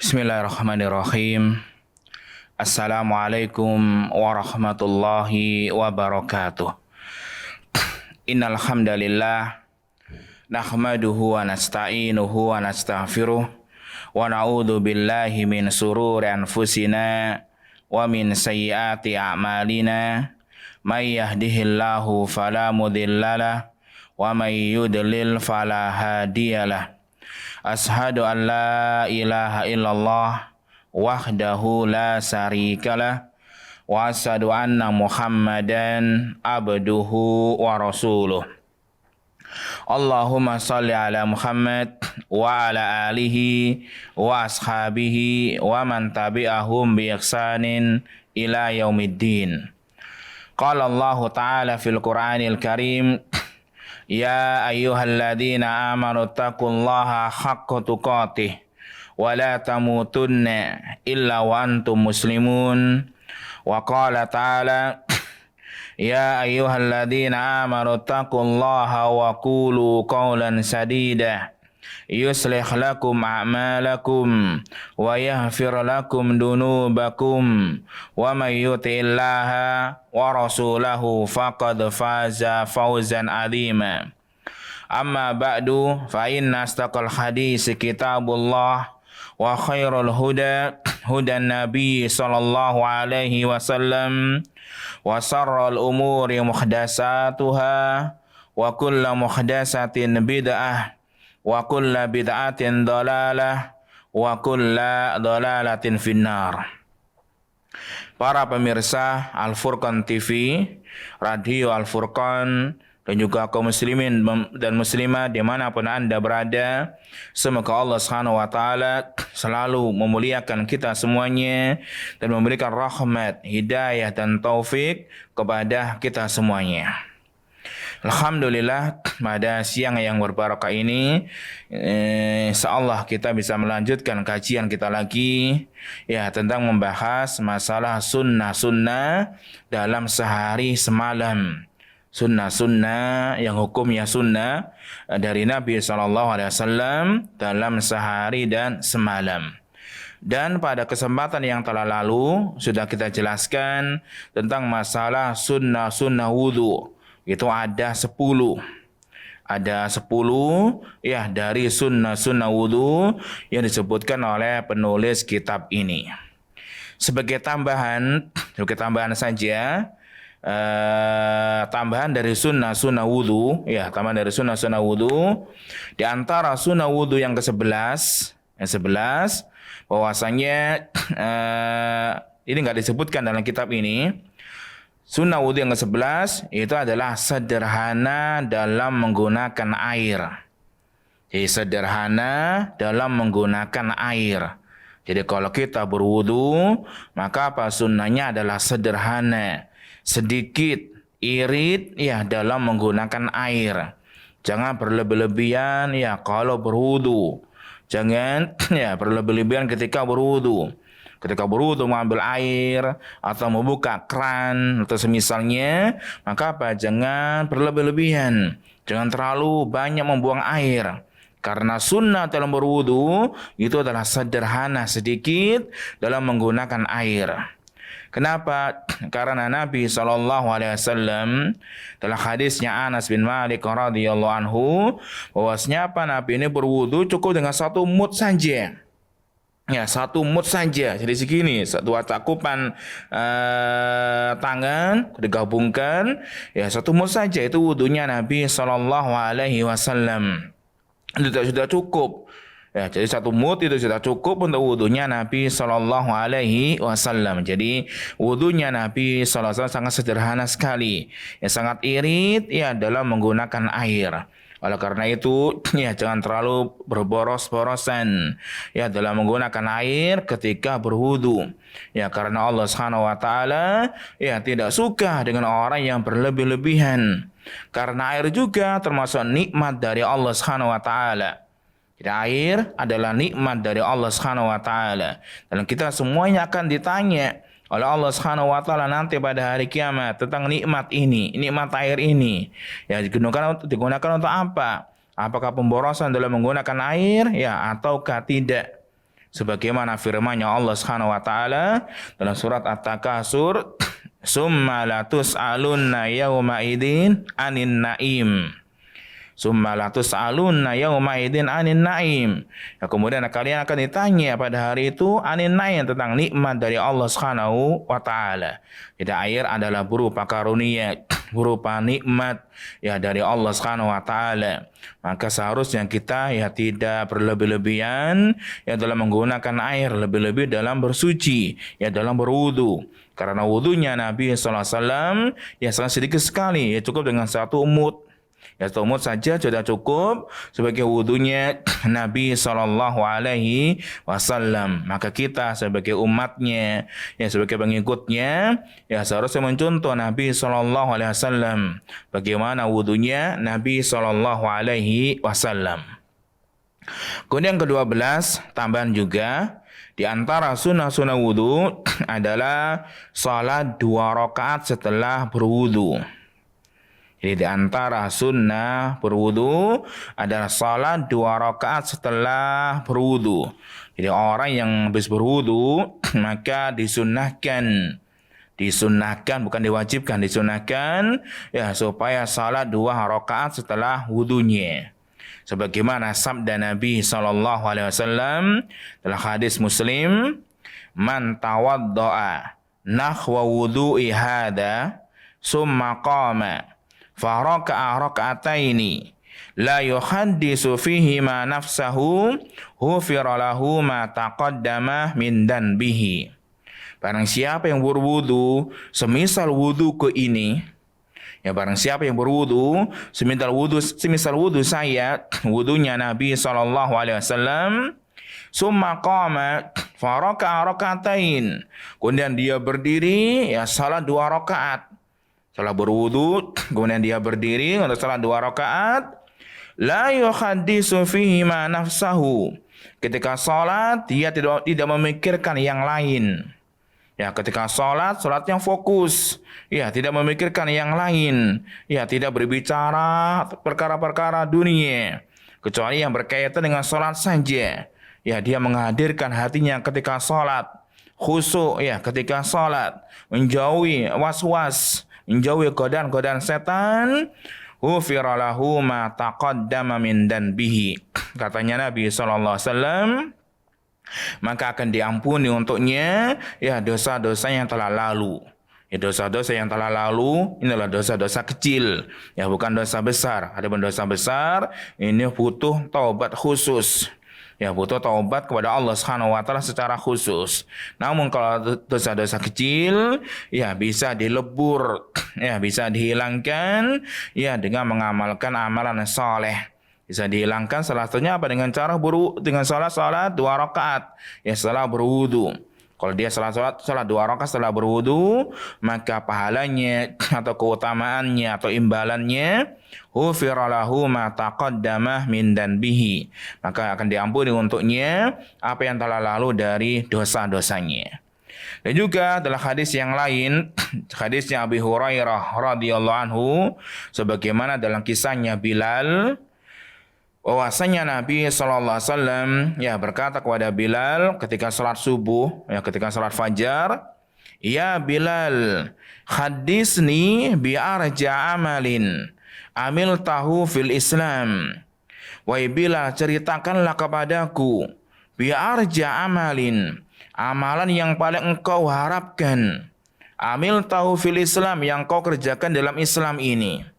Bismillahirrahmanirrahim. Assalamualaikum warahmatullahi wabarakatuh. Innal hamdalillah nahmaduhu wa nasta'inuhu wa nastaghfiruh wa na'udzu billahi min sururi anfusina wa min sayyiati a'malina. May yahdihillahu fala mudhillalah wa may yudlil fala hadiyalah. Ashhadu an la ilaha illallah wahdahu la syarikalah wa ashhadu anna Muhammadan abduhu wa rasuluh. Allahumma salli ala Muhammad wa ala alihi wa ashabihi wa man tabi'ahum bi ihsanin ila yaumiddin. Qala Allah ta'ala fil Qur'anil Karim, Ya ayyuhalladzina amanu taqullaha haqqa tuqatih wa la tamutunna illa wa antum muslimun. Wa qala ta'ala Ya ayyuhalladzina amanu taqullaha wa qulu qawlan sadida yuslih lakum a'malakum wa yaghfir lakum dunubakum wa may yuti'illaha wa rasulahu faqad faza fawzan 'azima. Amma ba'du, fa inna astaqal hadis kitabullah wa khairul huda hudan nabiy sallallahu alaihi wasallam wa sarral umuri muhdatsatuha wa kullu muhdatsatin bid'ah wa kullu bid'atin dhalalah wa kullu dhalalatin finnar. Para pemirsa Al-Furqan TV, Radio Al-Furqan, dan juga kaum muslimin dan muslimah dimanapun Anda berada, semoga Allah Subhanahu wa Ta'ala selalu memuliakan kita semuanya dan memberikan rahmat, hidayah dan taufik kepada kita semuanya. Alhamdulillah, pada siang yang berbarakah ini insyaallah kita bisa melanjutkan kajian kita lagi tentang membahas masalah sunnah-sunnah dalam sehari semalam. Sunnah-sunnah yang hukumnya sunnah dari Nabi SAW dalam sehari dan semalam. Dan pada kesempatan yang telah lalu sudah kita jelaskan tentang masalah sunnah-sunnah wudu. Itu ada 10. Ada 10 dari sunnah-sunnah wudu yang disebutkan oleh penulis kitab ini. Sebagai tambahan saja, tambahan dari sunnah-sunnah wudu, tambahan dari sunnah-sunnah wudu, di antara sunnah wudu yang ke-11, bahwasanya ini enggak disebutkan dalam kitab ini. Sunnah wudu yang ke-11 itu adalah sederhana dalam menggunakan air. Jadi sederhana dalam menggunakan air. Jadi kalau kita berwudu, maka sunnahnya adalah sederhana, sedikit, irit dalam menggunakan air. Jangan berlebih-lebihan kalau berwudu. Jangan berlebih-lebihan ketika berwudu. Ketika berwudu mengambil air atau membuka keran atau semisalnya, maka jangan berlebih-lebihan. Jangan terlalu banyak membuang air. Karena sunnah dalam berwudu itu adalah sederhana, sedikit dalam menggunakan air. Kenapa? Karena Nabi SAW dalam hadisnya Anas bin Malik radhiyallahu anhu, bahwasanya Nabi ini berwudu cukup dengan satu mud saja. Satu mud saja. Jadi segini, dua cakupan tangan digabungkan, satu mud saja itu wudunya Nabi SAW. Itu sudah cukup. Jadi satu mud itu sudah cukup untuk wudunya Nabi SAW. Jadi wudunya Nabi SAW sangat sederhana sekali, sangat irit dalam menggunakan air. Oleh karena itu, jangan terlalu berboros-borosan dalam menggunakan air ketika berwudu. Karena Allah Subhanahu wa Ta'ala tidak suka dengan orang yang berlebih-lebihan. Karena air juga termasuk nikmat dari Allah Subhanahu wa Ta'ala. Jadi air adalah nikmat dari Allah Subhanahu wa Ta'ala. Dan kita semuanya akan ditanya oleh Allah Subhanahu wa Ta'ala nanti pada hari kiamat tentang nikmat ini, nikmat air ini. Digunakan untuk apa? Apakah pemborosan dalam menggunakan air ataukah tidak? sebagaimana firman-Nya Allah Subhanahu wa taala dalam surat At-Takasur, summa la tus'alunna yauma idzin anin naim. Summa la tus'alunna yauma idzin anin naim. Ya, kemudian kalian akan ditanya pada hari itu anin naim, tentang nikmat dari Allah Subhanahu wa taala. Jadi air adalah berupa karunia, berupa nikmat ya dari Allah Subhanahu wa taala. Maka seharusnya kita ya tidak berlebih-lebihan ya dalam menggunakan air, lebih-lebih dalam bersuci, ya dalam berwudu. Karena wudunya Nabi sallallahu alaihi wasallam ya sangat sedikit sekali, ya cukup dengan satu umut. Ya, satu umut saja sudah cukup sebagai wudunya Nabi sallallahu alaihi wasallam. Maka kita sebagai umatnya, ya sebagai pengikutnya, ya seharusnya mencontoh Nabi sallallahu alaihi wasallam. Bagaimana wudunya Nabi sallallahu alaihi wasallam. Kemudian yang ke-12, tambahan juga di antara sunnah-sunnah wudu adalah salat 2 rakaat setelah berwudu. Jadi di antara sunnah berwudu adalah salat 2 rakaat setelah berwudu. Jadi orang yang habis berwudu maka disunnahkan bukan diwajibkan, disunnahkan ya supaya salat 2 rakaat setelah wudunya. Sebagaimana sabda Nabi sallallahu alaihi wasallam dalam hadis Muslim, man tawaddaa nahwa wudu'i hada summa qama faraka'a raka'ataini la yuhaddisu fihi ma nafsahu hufira lahu ma taqaddama min danbihi. Barang siapa yang berwudu semisal wuduku ini, ya barang siapa yang berwudu semisal wudu saya, wudunya Nabi sallallahu alaihi wasallam, summa qama faraka'a raka'atain, kemudian dia berdiri ya salat 2 rakaat. Setelah berwudu, kemudian dia berdiri untuk salat 2 rakaat. La yuhaddisu fihi ma nafsahu. Ketika salat, dia tidak memikirkan yang lain. Ya, ketika salat yang fokus. Ya, tidak memikirkan yang lain. Ya, tidak berbicara perkara-perkara dunia. Kecuali yang berkaitan dengan salat saja. Ya, dia menghadirkan hatinya ketika salat. Khusyuk ya ketika salat. Menjauhi was-was, menjauhi godaan-godaan setan. Ghufira lahu ma taqaddama min danbihi. Katanya Nabi sallallahu alaihi wasallam, maka akan diampuni untuknya ya dosa-dosa yang telah lalu. Ya, dosa-dosa yang telah lalu ini adalah dosa-dosa kecil, ya bukan dosa besar. Adapun dosa besar ini butuh taubat khusus. Ya, butuh taubat kepada Allah Subhanahu wa taala secara khusus. Namun kalau dosa-dosa kecil ya bisa dilebur, ya bisa dihilangkan ya dengan mengamalkan amalan saleh. Bisa dihilangkan salah satunya apa? Dengan cara dengan salat 2 rakaat ya setelah berwudu. Kalau dia salat 2 rakaat setelah berwudu, maka pahalanya atau keutamaannya atau imbalannya ghufira lahu ma taqaddama min danbihi. Maka akan diampuni untuknya apa yang telah lalu dari dosa-dosanya. Dan juga dalam hadis yang lain, hadisnya Abi Hurairah radhiyallahu anhu, sebagaimana dalam kisahnya Bilal, bahwasanya Nabi sallallahu alaihi wasallam ya berkata kepada Bilal ketika salat subuh, ya ketika salat fajar, "Ya Bilal, hadisni bi arja amalin amil tahu fil Islam." Wahai Bilal, ceritakanlah kepadaku bi arja amalin, amalan yang paling engkau harapkan, amil tahu fil Islam, yang kau kerjakan dalam Islam ini.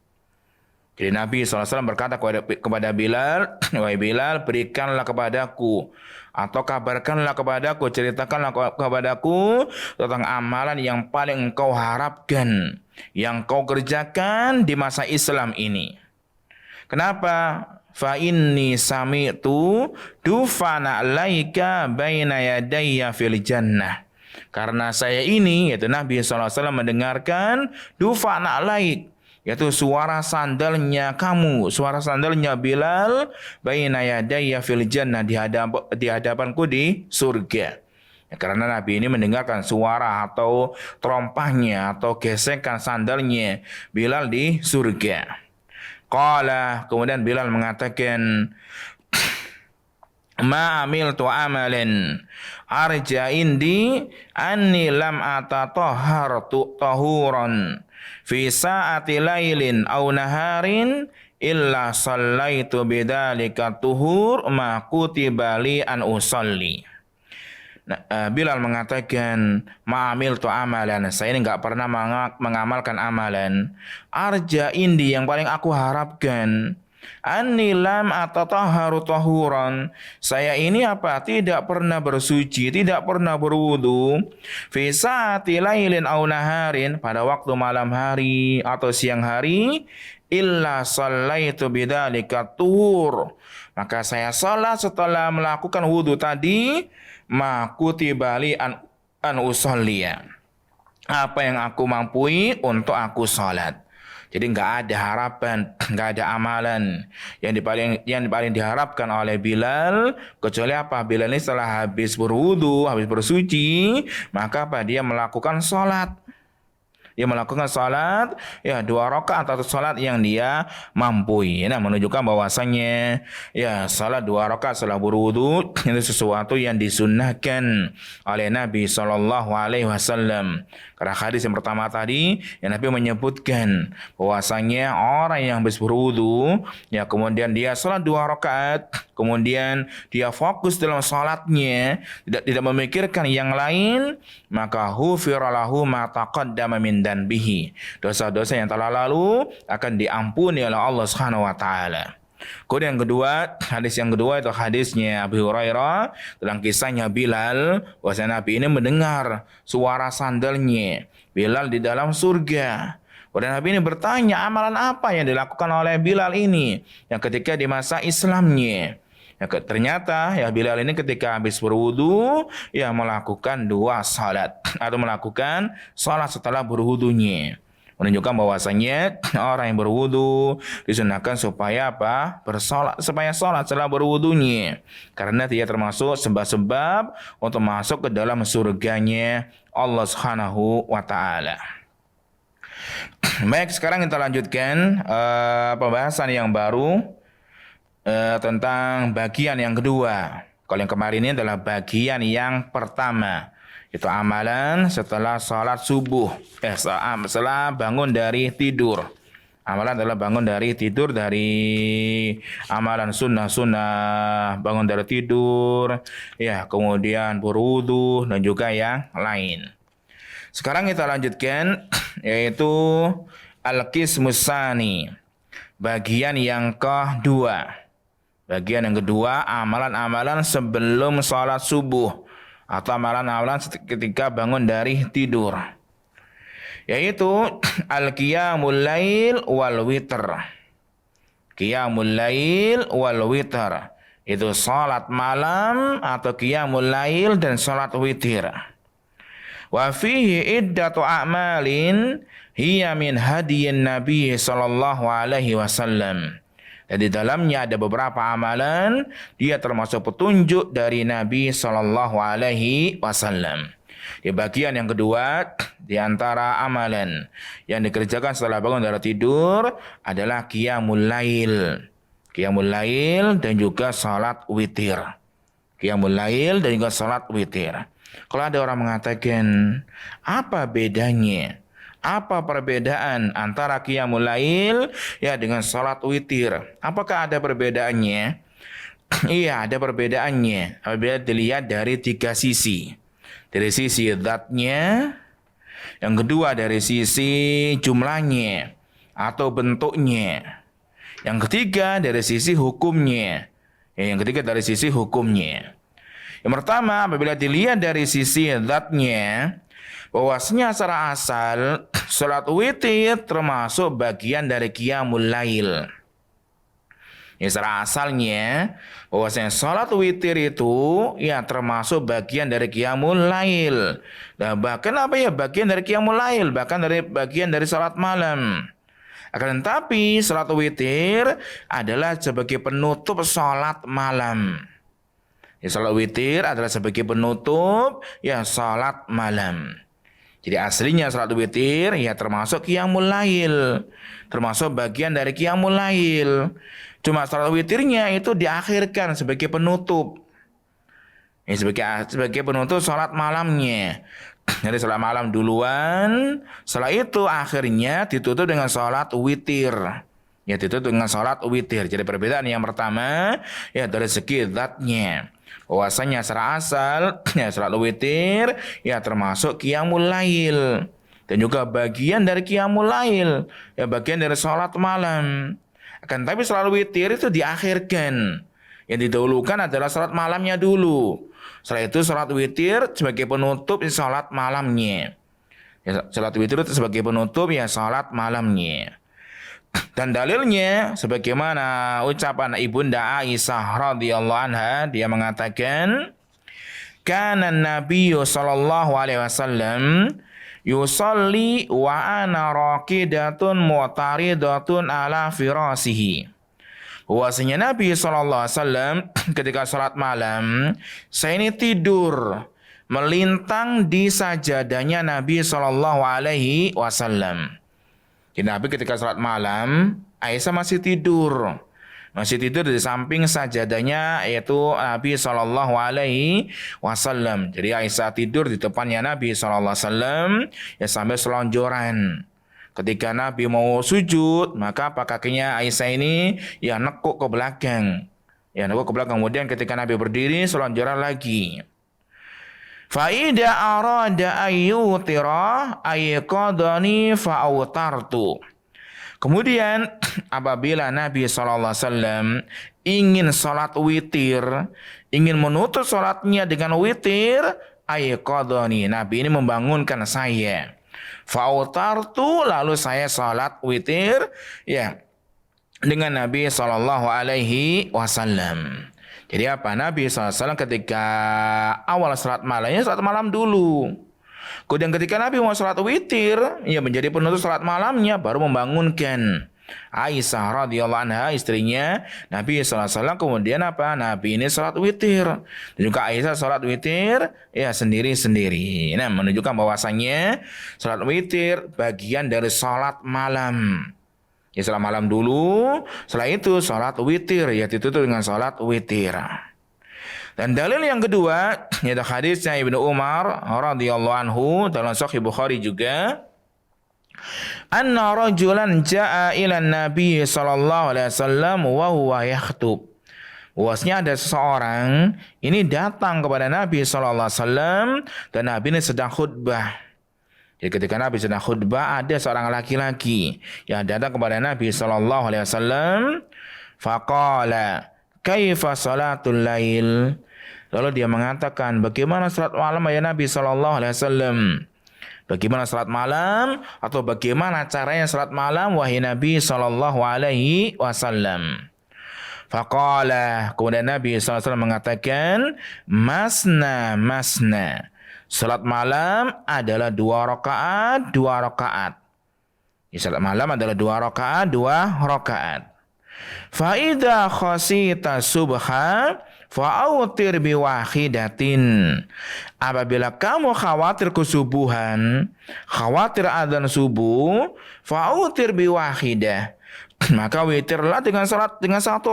Jadi Nabi SAW berkata kepada Bilal, wahai Bilal, berikanlah kepadaku atau kabarkanlah kepadaku, ceritakanlah kepadaku tentang amalan yang paling engkau harapkan, yang kau kerjakan di masa Islam ini. Kenapa? Fa inni sami'tu dufana alaika baina yadayya fil jannah. Karena saya ini, yaitu Nabi SAW mendengarkan dufana alaik, yaitu suara sandalnya kamu, suara sandalnya Bilal, baina yadayya fil jannah, di hadapanku di surga. Ya, karena Nabi ini mendengarkan suara atau terompahnya atau gesekan sandalnya Bilal di surga. Qala, kemudian Bilal mengatakan, ma amiltu amalan arja indi anni lam atatahhartu tahuran fi sa'ati lailin aw naharin illa sallaitu bidzalika tuhur ma kutiba li an usalli. Bilal mengatakan ma'amil tu amalan, saya ini enggak pernah mengamalkan amalan arja indi, yang paling aku harapkan anni lam atatahharu tahuran, saya ini tidak pernah bersuci, tidak pernah berwudu fi saati lailin aw naharin, pada waktu malam hari atau siang hari, illa sallaitu bidzalika tuhur, maka saya salat setelah melakukan wudu tadi, ma kutiba li an usolliya, apa yang aku mampu untuk aku salat. Jadi enggak ada harapan, enggak ada amalan yang paling diharapkan oleh Bilal kecuali apa? Bilal ini setelah habis berwudu, habis bersuci, maka dia melakukan salat. Dia melakukan salat, 2 rakaat atau salat yang dia mampu. Nah, menunjukkan bahwasanya salat 2 rakaat setelah berwudu itu sesuatu yang disunnahkan oleh Nabi sallallahu alaihi wasallam. Karena hadis yang pertama tadi, yang Nabi menyebutkan bahwasanya orang yang habis berwudu, kemudian dia salat 2 rakaat, kemudian dia fokus dalam salatnya, tidak memikirkan yang lain, maka hufira lahu ma taqaddama min danbihi, dosa-dosa yang telah lalu akan diampuni oleh Allah Subhanahu wa taala. Kemudian hadis yang kedua itu hadisnya Abu Hurairah dalam kisahnya Bilal, bahwa Nabi ini mendengar suara sandalnya Bilal di dalam surga. Dan Nabi ini bertanya, amalan apa yang dilakukan oleh Bilal ini yang ketika di masa Islamnya. Ternyata Bilal ini ketika habis berwudu melakukan 2 salat atau melakukan salat setelah berwudunya, menunjukkan bahwasanya orang yang berwudu disunahkan supaya supaya salat setelah berwudunya, karena dia termasuk sebab-sebab untuk masuk ke dalam surganya Allah Subhanahu wa taala. Baik, sekarang kita lanjutkan pembahasan yang baru tentang bagian yang kedua. Kalau yang kemarin ini adalah bagian yang pertama, itu amalan setelah salat subuh, setelah bangun dari tidur. Amalan adalah bangun dari tidur, dari amalan sunnah bangun dari tidur, kemudian berwudu dan juga yang lain. Sekarang kita lanjutkan, yaitu al-qismus tsani, bagian yang kedua. Bagian yang kedua, amalan-amalan sebelum salat subuh atau amalan-amalan ketika bangun dari tidur, yaitu al-qiyamul lail wal witr. Qiyamul lail wal witr itu salat malam atau qiyamul lail dan salat witir. Wa fihi iddatu a'malin hiya min hadiyin Nabi sallallahu alaihi wasallam. Dan di dalamnya ada beberapa amalan, dia termasuk petunjuk dari Nabi sallallahu alaihi wasallam. Di bagian yang kedua, di antara amalan yang dikerjakan setelah bangun dari tidur adalah qiyamul lail. Qiyamul lail dan juga salat witir. Qiyamul lail dan juga salat witir. Kalau ada orang mengatakan, apa bedanya? Apa perbedaan antara qiyamul lail dengan salat witir? Apakah ada perbedaannya? Iya, ada perbedaannya. Apabila dilihat dari 3 sisi. Dari sisi zatnya, yang kedua dari sisi jumlahnya atau bentuknya. Yang ketiga dari sisi hukumnya. Yang ketiga dari sisi hukumnya. Yang pertama, apabila dilihat dari sisi zatnya, bahwasanya secara asal salat witir termasuk bagian dari qiyamul lail. Secara asalnya bahwasanya salat witir itu termasuk bagian dari qiyamul lail. Nah, bahkan bagian dari qiyamul lail, bahkan bagian dari salat malam. Akan tetapi salat witir adalah sebagai penutup salat malam. Salat witir adalah sebagai penutup salat malam. Jadi aslinya salat witir termasuk qiyamul lail, termasuk bagian dari qiyamul lail. Cuma salat witirnya itu diakhirkan sebagai penutup. Ini sebagai penutup salat malamnya. Jadi salat malam duluan, setelah itu akhirnya ditutup dengan salat witir. Ya, ditutup dengan salat witir. Jadi perbedaan yang pertama ya dari segi zatnya. Bahwasanya secara asal ya salat witir ya termasuk qiyamul lail dan juga bagian dari qiyamul lail, ya bagian dari salat malam. Akan tapi salat witir itu diakhirkan. Yang didahulukan adalah salat malamnya dulu. Setelah itu salat witir sebagai penutup salat malamnya. Ya, salat witir itu sebagai penutup ya salat malamnya. Dan dalilnya sebagaimana ucapan Ibunda Aisyah radhiyallahu anha, dia mengatakan, "Kana Nabi sallallahu alaihi wasallam yusalli wa ana raqidatun mu'taridatun ala firasihi." Bahwasanya Nabi sallallahu alaihi wasallam ketika salat malam, saya ini tidur melintang di sajadahnya Nabi sallallahu alaihi wasallam. Jadi Nabi ketika salat malam, Aisyah masih tidur. Masih tidur di samping sajadahnya yaitu Nabi sallallahu alaihi wasallam. Jadi Aisyah tidur di depannya Nabi sallallahu alaihi wasallam ya sampai selonjoran. Ketika Nabi mau sujud, maka kakinya Aisyah ini ya nekuk ke belakang. Ya nekuk ke belakang. Kemudian ketika Nabi berdiri, selonjoran lagi. Faida arada ayyutira ayqadani fa'autartu. Kemudian apabila Nabi SAW ingin salat witir, ingin menutup salatnya dengan witir, ayqadani, Nabi ini membangunkan saya. Fa'autartu, lalu saya salat witir ya dengan Nabi SAW. Jadi apa? Nabi SAW ketika awal salat malamnya salat malam dulu. Kemudian ketika Nabi mau salat witir, ya menjadi penutup salat malamnya, baru membangunkan Aisyah radhiyallahu anha, istrinya Nabi SAW. Kemudian apa? Nabi ini salat witir. Dan juga Aisyah salat witir ya sendiri-sendiri. Nah, menunjukkan bahwasannya salat witir bagian dari salat malam. Ya salat malam dulu, setelah itu salat witir, ya ditutup dengan salat witir. Dan dalil yang kedua yaitu hadisnya Ibnu Umar radhiyallahu anhu dalam Sahih Bukhari juga, anna rajulan jaa ila Nabi sallallahu alaihi wasallam wa huwa yakhutub. Bahwasanya ada seseorang ini datang kepada Nabi sallallahu alaihi wasallam dan Nabi ini sedang khutbah. Jadi ketika Nabi sedang khutbah, ada seorang laki-laki yang datang kepada Nabi sallallahu alaihi wasallam, faqala kaifa salatul lail. Lalu dia mengatakan, bagaimana salat malam ya Nabi sallallahu alaihi wasallam? Bagaimana salat malam atau bagaimana caranya salat malam wahai Nabi sallallahu alaihi wasallam? Faqala, kemudian Nabi sallallahu alaihi wasallam mengatakan, masna masna. Salat malam adalah 2 rakaat, 2 rakaat. Salat malam adalah 2 rakaat, 2 rakaat. Fa idza khasita subha fa'autir biwahidatin. Apabila kamu khawatir kesubuhan, khawatir adzan subuh, fa'autir biwahidah. Maka witirlah dengan 1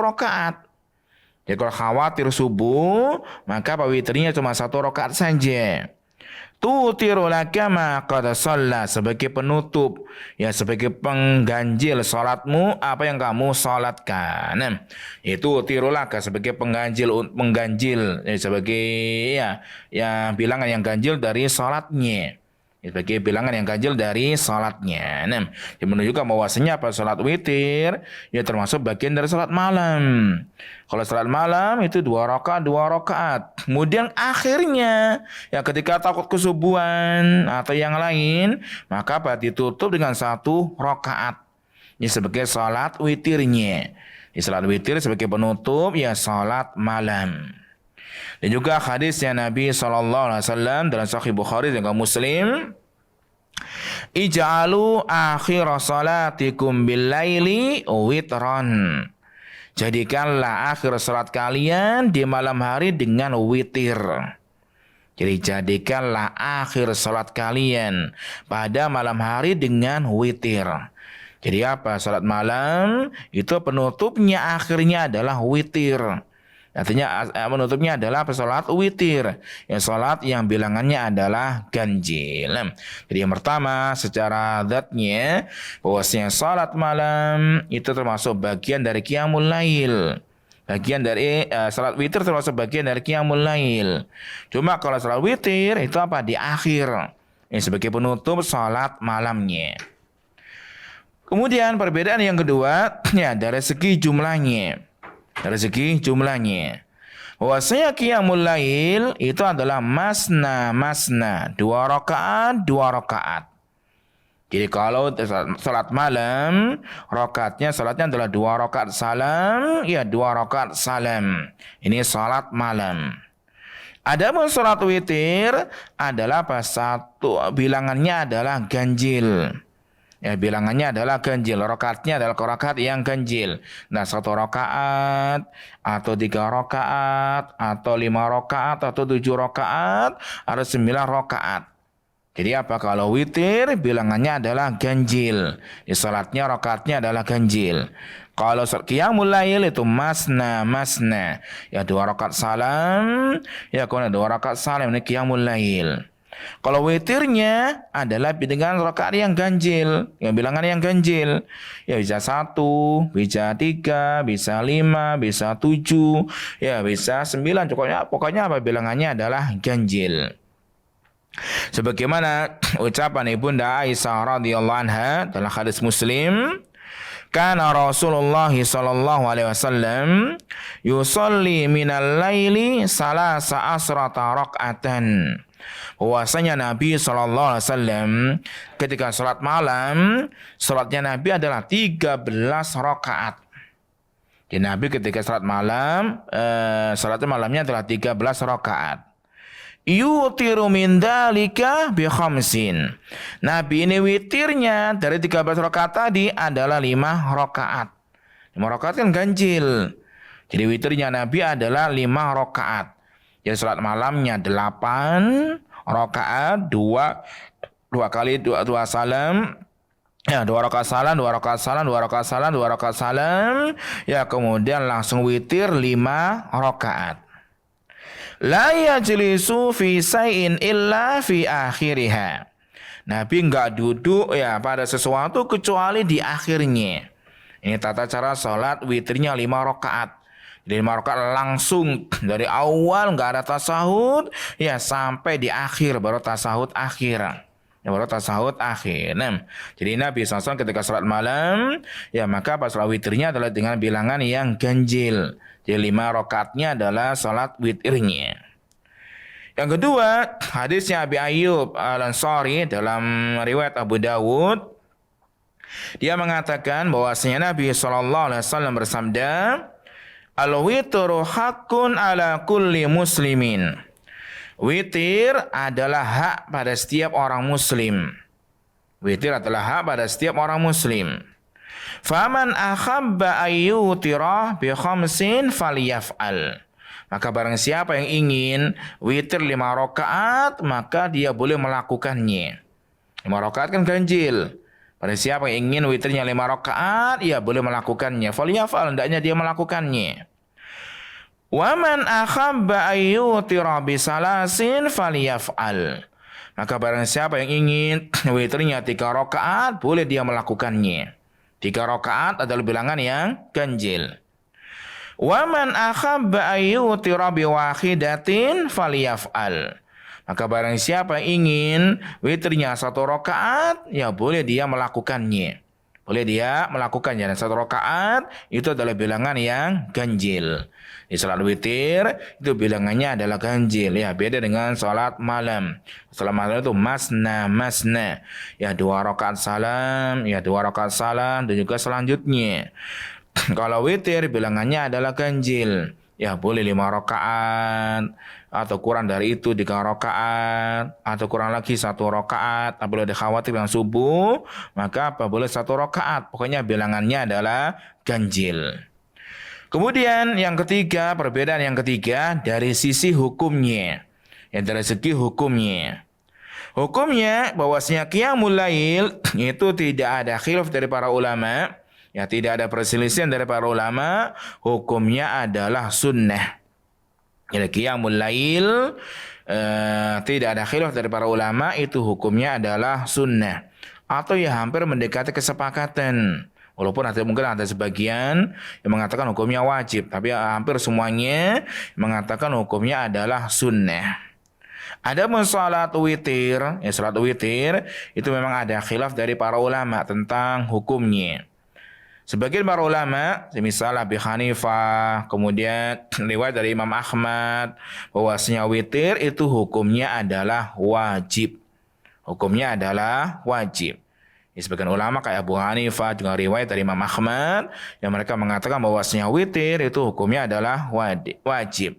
rakaat. Jadi kalau khawatir subuh, maka witirnya cuma 1 rakaat saja. Tutiru laka ma qad shalla, sebagai penutup ya sebagai pengganjil salatmu apa yang kamu salatkan. Nah, itu tirulaka sebagai pengganjil ya, sebagai ya bilangan yang ganjil dari salatnya. Sebagai bilangan yang ganjil dari salatnya. Nah, yang menunjukkan bahwasanya apa salat witir ya termasuk bagian dari salat malam. Kalau salat malam itu 2 rakaat, 2 rakaat. Kemudian akhirnya ya ketika takut kesubuhan atau yang lain, maka apa ditutup dengan 1 rakaat. Ini sebagai salat witirnya. Di salat witir sebagai penutup ya salat malam. Dan juga hadisnya Nabi SAW dalam Sahih Bukhari dan Muslim, ij'alu akhir salatikum bil laili witran. Jadikanlah akhir salat kalian di malam hari dengan witir. Jadi jadikanlah akhir salat kalian pada malam hari dengan witir. Jadi apa? Salat malam itu penutupnya akhirnya adalah witir. Artinya penutupnya adalah salat witir. Ya, salat yang bilangannya adalah ganjil. Jadi yang pertama secara zatnya bahwasanya salat malam itu termasuk bagian dari qiyamul lail. Bagian dari salat witir termasuk bagian dari qiyamul lail. Cuma kalau salat witir itu apa? Di akhir. Ini sebagai penutup salat malamnya. Kemudian perbedaan yang kedua ya dari segi jumlahnya. Dari segi jumlahnya. Bahwasanya qiyamul lail itu adalah masna, 2 rakaat. Jadi kalau salat malam, salatnya adalah 2 rakaat salam, ya 2 rakaat salam. Ini salat malam. Adapun salat witir adalah bilangannya adalah ganjil. Ya, bilangannya adalah ganjil. Rakaatnya adalah rakaat yang ganjil. Nah, 1 rakaat, atau 3 rakaat, atau 5 rakaat, atau 7 rakaat, atau 9 rakaat. Jadi apa? Kalau witir, bilangannya adalah ganjil. Di salatnya, rakaatnya adalah ganjil. Kalau qiyamul lail itu masna. Ya 2 rakaat salam, ya kemudian 2 rakaat salam. Ini qiyamul lail. Kalau witirnya adalah dengan rakaat yang ganjil, yang bilangan yang ganjil. Ya bisa 1, bisa 3, bisa 5, bisa 7, ya bisa 9. Pokoknya apa bilangannya adalah ganjil. Sebagaimana ucapan Ibunda Aisyah radhiyallahu anha dalam hadis Muslim, kana Rasulullah sallallahu alaihi wasallam yusalli minal laili salasa asrata raka'atan. Bahwasanya Nabi sallallahu alaihi wasallam ketika salat malam, salatnya Nabi adalah 13 rakaat. Jadi Nabi ketika salat malam, salatnya malamnya adalah 13 rakaat. Yutiru min dalika bi khamsin. Nabi ini witirnya dari 13 rakaat tadi adalah 5 rakaat. 5 rakaat kan ganjil. Jadi witirnya Nabi adalah 5 rakaat. Jadi salat malamnya 8 rakaat, 2 kali 2 salam. Ya, 2 rakaat salam, 2 rakaat salam, 2 rakaat salam, 2 rakaat salam. Ya, kemudian langsung witir 5 rakaat. La yajlisu fi say'in illa fi akhiriha. Nabi enggak duduk ya pada sesuatu kecuali di akhirnya. Ini tata cara salat witirnya 5 rakaat. Jadi 5 rakaat langsung dari awal enggak ada tasahud ya sampai di akhir baru tasahud akhir. Ya, baru tasahud akhir. Nah, jadi Nabi SAW ketika salat malam ya maka pas salat witirnya adalah dengan bilangan yang ganjil. Jadi 5 rakaatnya adalah salat witirnya. Yang kedua, hadisnya Abi Ayyub Al-Ansari dalam riwayat Abu Dawud. Dia mengatakan bahwasanya Nabi SAW bersabda, al-witru haqqun ala kulli muslimin. Witir adalah hak pada setiap orang muslim. Witir adalah hak pada setiap orang muslim. Faman akhabba ayyutira bi khamsin falyaf'al. Maka barang siapa yang ingin witir 5 rakaat, maka dia boleh melakukannya. 5 rakaat kan ganjil. Pada siapa yang ingin witirnya 5 rakaat, ia boleh melakukannya. Falyaf'al, hendaknya dia melakukannya. Waman akhabba ayyutira bi salasin falyaf'al. Maka barang siapa yang ingin witirnya 3 rakaat, boleh dia melakukannya. 3 rakaat adalah bilangan yang ganjil. Waman akhabba ayyutira bi wahidatin falyaf'al. Maka barang siapa yang ingin witirnya 1 rakaat, ya boleh dia melakukannya. Boleh dia melakukannya. Dan 1 rakaat itu adalah bilangan yang ganjil. Di salat witir itu bilangannya adalah ganjil. Ya, beda dengan salat malam. Salat malam itu masna. Ya 2 rakaat salam, ya 2 rakaat salam dan juga selanjutnya. Kalau witir bilangannya adalah ganjil. Ya boleh 5 rakaat atau kurang dari itu 3 rakaat atau kurang lagi 1 rakaat. Apabila dikhawatir dengan subuh, maka apa boleh 1 rakaat. Pokoknya bilangannya adalah ganjil. Kemudian yang ketiga, perbedaan yang ketiga dari sisi hukumnya. Ya, dari segi hukumnya. Hukumnya bahwasanya qiyamul lail itu tidak ada khilaf dari para ulama. Ya, tidak ada perselisihan dari para ulama. Hukumnya adalah sunnah. Jadi qiyamul lail tidak ada khilaf dari para ulama, itu hukumnya adalah sunnah atau ya hampir mendekati kesepakatan. Walaupun mungkin ada sebagian yang mengatakan hukumnya wajib, tapi hampir semuanya mengatakan hukumnya adalah sunnah. Ada salat witir, ya salat witir itu memang ada khilaf dari para ulama tentang hukumnya. Sebagian para ulama, misal Abi Hanifah, kemudian riwayat dari Imam Ahmad, bahwasanya witir itu hukumnya adalah wajib. Hukumnya adalah wajib. Sebagian ulama kayak Abu Hanifah, juga riwayat dari Imam Ahmad, yang mereka mengatakan bahwasanya witir itu hukumnya adalah wajib.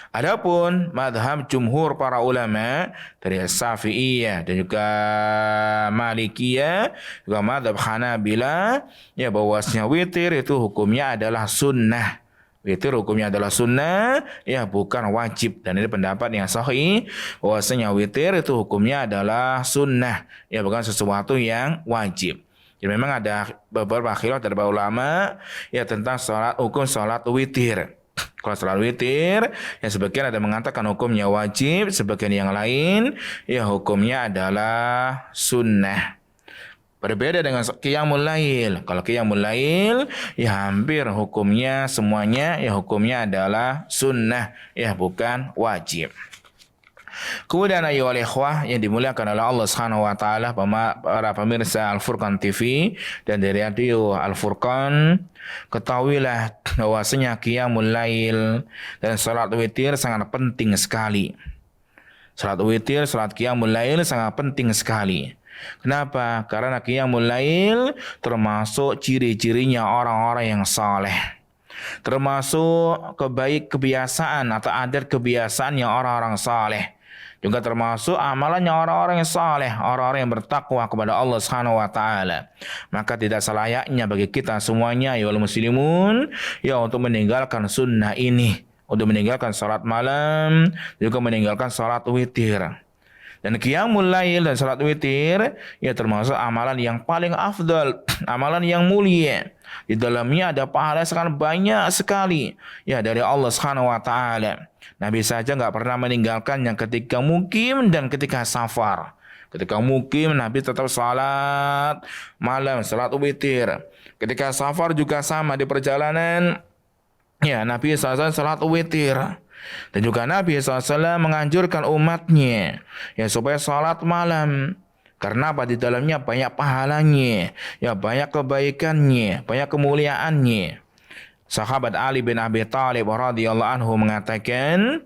Adapun madhab jumhur para ulama dari Syafi'iyah dan juga Malikiyah, juga madhab Hanabila, ya bahwasanya witir itu hukumnya adalah sunnah. Witir hukumnya adalah sunnah, ya bukan wajib. Dan ini pendapat yang sahih, bahwasanya witir itu hukumnya adalah sunnah, ya bukan sesuatu yang wajib. Jadi memang ada beberapa khilaf dari para ulama ya tentang hukum salat witir. Kalau salat witir, ya sebagian ada mengatakan hukumnya wajib, sebagian yang lain ya hukumnya adalah sunnah. Berbeda dengan qiyamul lail. Kalau qiyamul lail ya hampir hukumnya semuanya ya hukumnya adalah sunnah, ya bukan wajib. Kemudian ayyuhal ikhwah yang dimuliakan oleh Allah Subhanahu wa taala, para pemirsa Al-Furqan TV dan dari radio Al-Furqan, ketahuilah bahwasanya qiyamul lail dan salat witir sangat penting sekali. Salat witir, salat qiyamul lail sangat penting sekali. Kenapa? Karena qiyamul lail termasuk ciri-cirinya orang-orang yang saleh. Termasuk kebiasaan atau adat kebiasaannya orang-orang saleh. Juga termasuk amalannya orang-orang yang saleh, orang-orang yang bertakwa kepada Allah Subhanahu wa taala. Maka tidak selayaknya bagi kita semuanya ya muslimun ya untuk meninggalkan sunnah ini, untuk meninggalkan salat malam, juga meninggalkan salat witir. Dan qiyamul lail dan salat witir ya termasuk amalan yang paling afdal, amalan yang mulia. Di dalamnya ada pahala sangat banyak sekali ya dari Allah Subhanahu wa taala. Nabi saja enggak pernah meninggalkannya ketika mukim dan ketika safar. Ketika mukim Nabi tetap salat malam, salat witir. Ketika safar juga sama, di perjalanan ya Nabi SAW salat witir. Dan juga Nabi SAW menganjurkan umatnya ya supaya salat malam. Karena apa? Di dalamnya banyak pahalanya, ya banyak kebaikannya, banyak kemuliaannya. Sahabat Ali bin Abi Thalib radhiyallahu anhu mengatakan,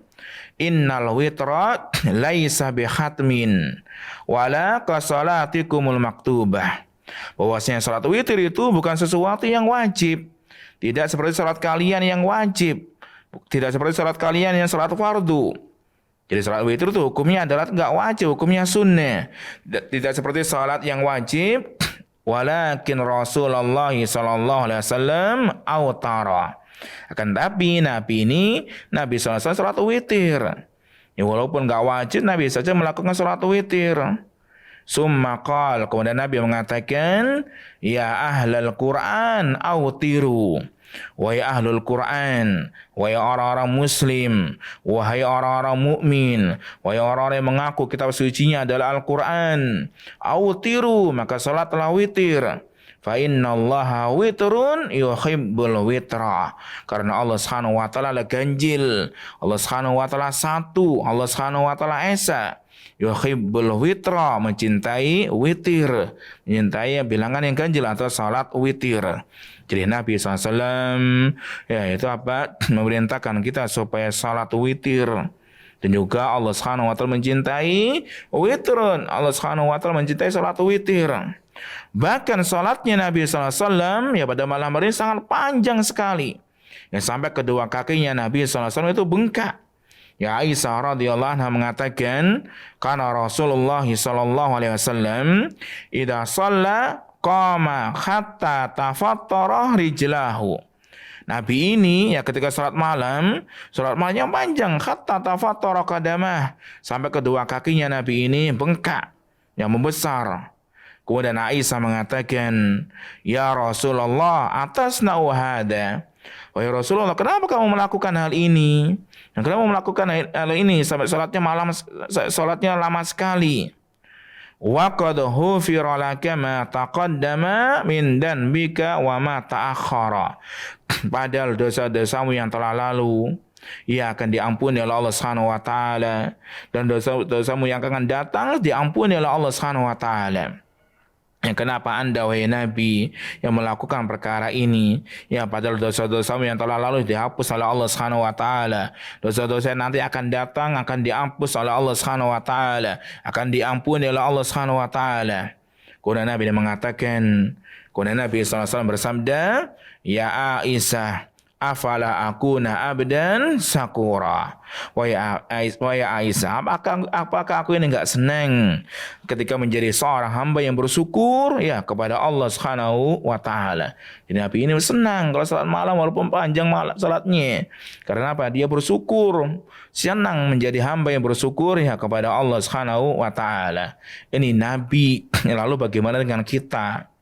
"Innal witra laisa bihatmin wala kasalatikumul maktubah." Bahwasanya salat witir itu bukan sesuatu yang wajib. Tidak seperti salat kalian yang wajib. Tidak seperti salat kalian yang salat fardu. Jadi salat witir itu hukumnya adalah enggak wajib, hukumnya sunnah. Tidak seperti salat yang wajib. Walakin Rasulullah sallallahu alaihi wasallam autara. Akan tapi Nabi sallallahu alaihi wasallam salat witir. Ya walaupun enggak wajib, Nabi saja melakukan salat witir. Summa qala, kemudian Nabi mengatakan, ya ahlal Quran autiru. Wahai ahlul Quran, wahai orang-orang muslim, wahai orang-orang mukmin, wahai orang-orang yang mengaku kitab sucinya adalah Al-Quran, autiru, maka salatlah witir. Fa innallaha witrun yuhibbul witra. Karena Allah Subhanahu wa taala ganjil, Allah Subhanahu wa taala satu, Allah Subhanahu wa taala esa. Yuhibbul witra, mencintai witir, mencintai bilangan yang ganjil atau salat witir. Jadi Nabi SAW ya itu apa? Memerintahkan kita supaya salat witir. Dan juga Allah Subhanahu wa taala mencintai witrun. Allah Subhanahu wa taala mencintai salat witir. Bahkan salatnya Nabi SAW ya pada malam hari sangat panjang sekali. Ya sampai kedua kakinya Nabi SAW itu bengkak. Ya Aisyah radhiyallahu anha mengatakan, karena Rasulullah sallallahu alaihi wasallam idza shalla qama hatta tafattara rijlahu. Nabi ini ya ketika salat malamnya panjang, hatta tafattara qadamah, sampai kedua kakinya Nabi ini bengkak, yang membesar. Kemudian Aisyah mengatakan, ya Rasulullah atasna'u hada, Wahai Rasulullah, kenapa kamu melakukan hal ini? Dan kenapa melakukan hal ini sampai salatnya lama sekali? Wa qad hufira laka ma taqaddama min danbika wa ma ta'akhkhara. Padahal dosa-dosamu yang telah lalu ia akan diampuni oleh Allah Subhanahu wa taala, dan dosa-dosamu yang akan datang diampuni oleh Allah Subhanahu wa taala. Ya, kenapa Anda wahai Nabi yang melakukan perkara ini? Ya, padahal dosa-dosamu yang telah lalu dihapus oleh Allah Subhanahu wa taala. Dosa-dosa yang nanti akan datang akan dihapus oleh Allah Subhanahu wa taala, akan diampuni oleh Allah Subhanahu wa taala. Kemudian Nabi mengatakan, Nabi sallallahu alaihi wasallam bersabda, "Ya Aisyah, afala akuna abdan sakura." Wahai Aisyah, apakah aku ini enggak senang ketika menjadi seorang hamba yang bersyukur ya kepada Allah Subhanahu wa taala. Jadi Nabi ini senang kalau salat malam walaupun panjang malam salatnya. Karena apa? Dia bersyukur, senang menjadi hamba yang bersyukur ya kepada Allah Subhanahu wa taala. Ini Nabi. Lalu bagaimana dengan kita?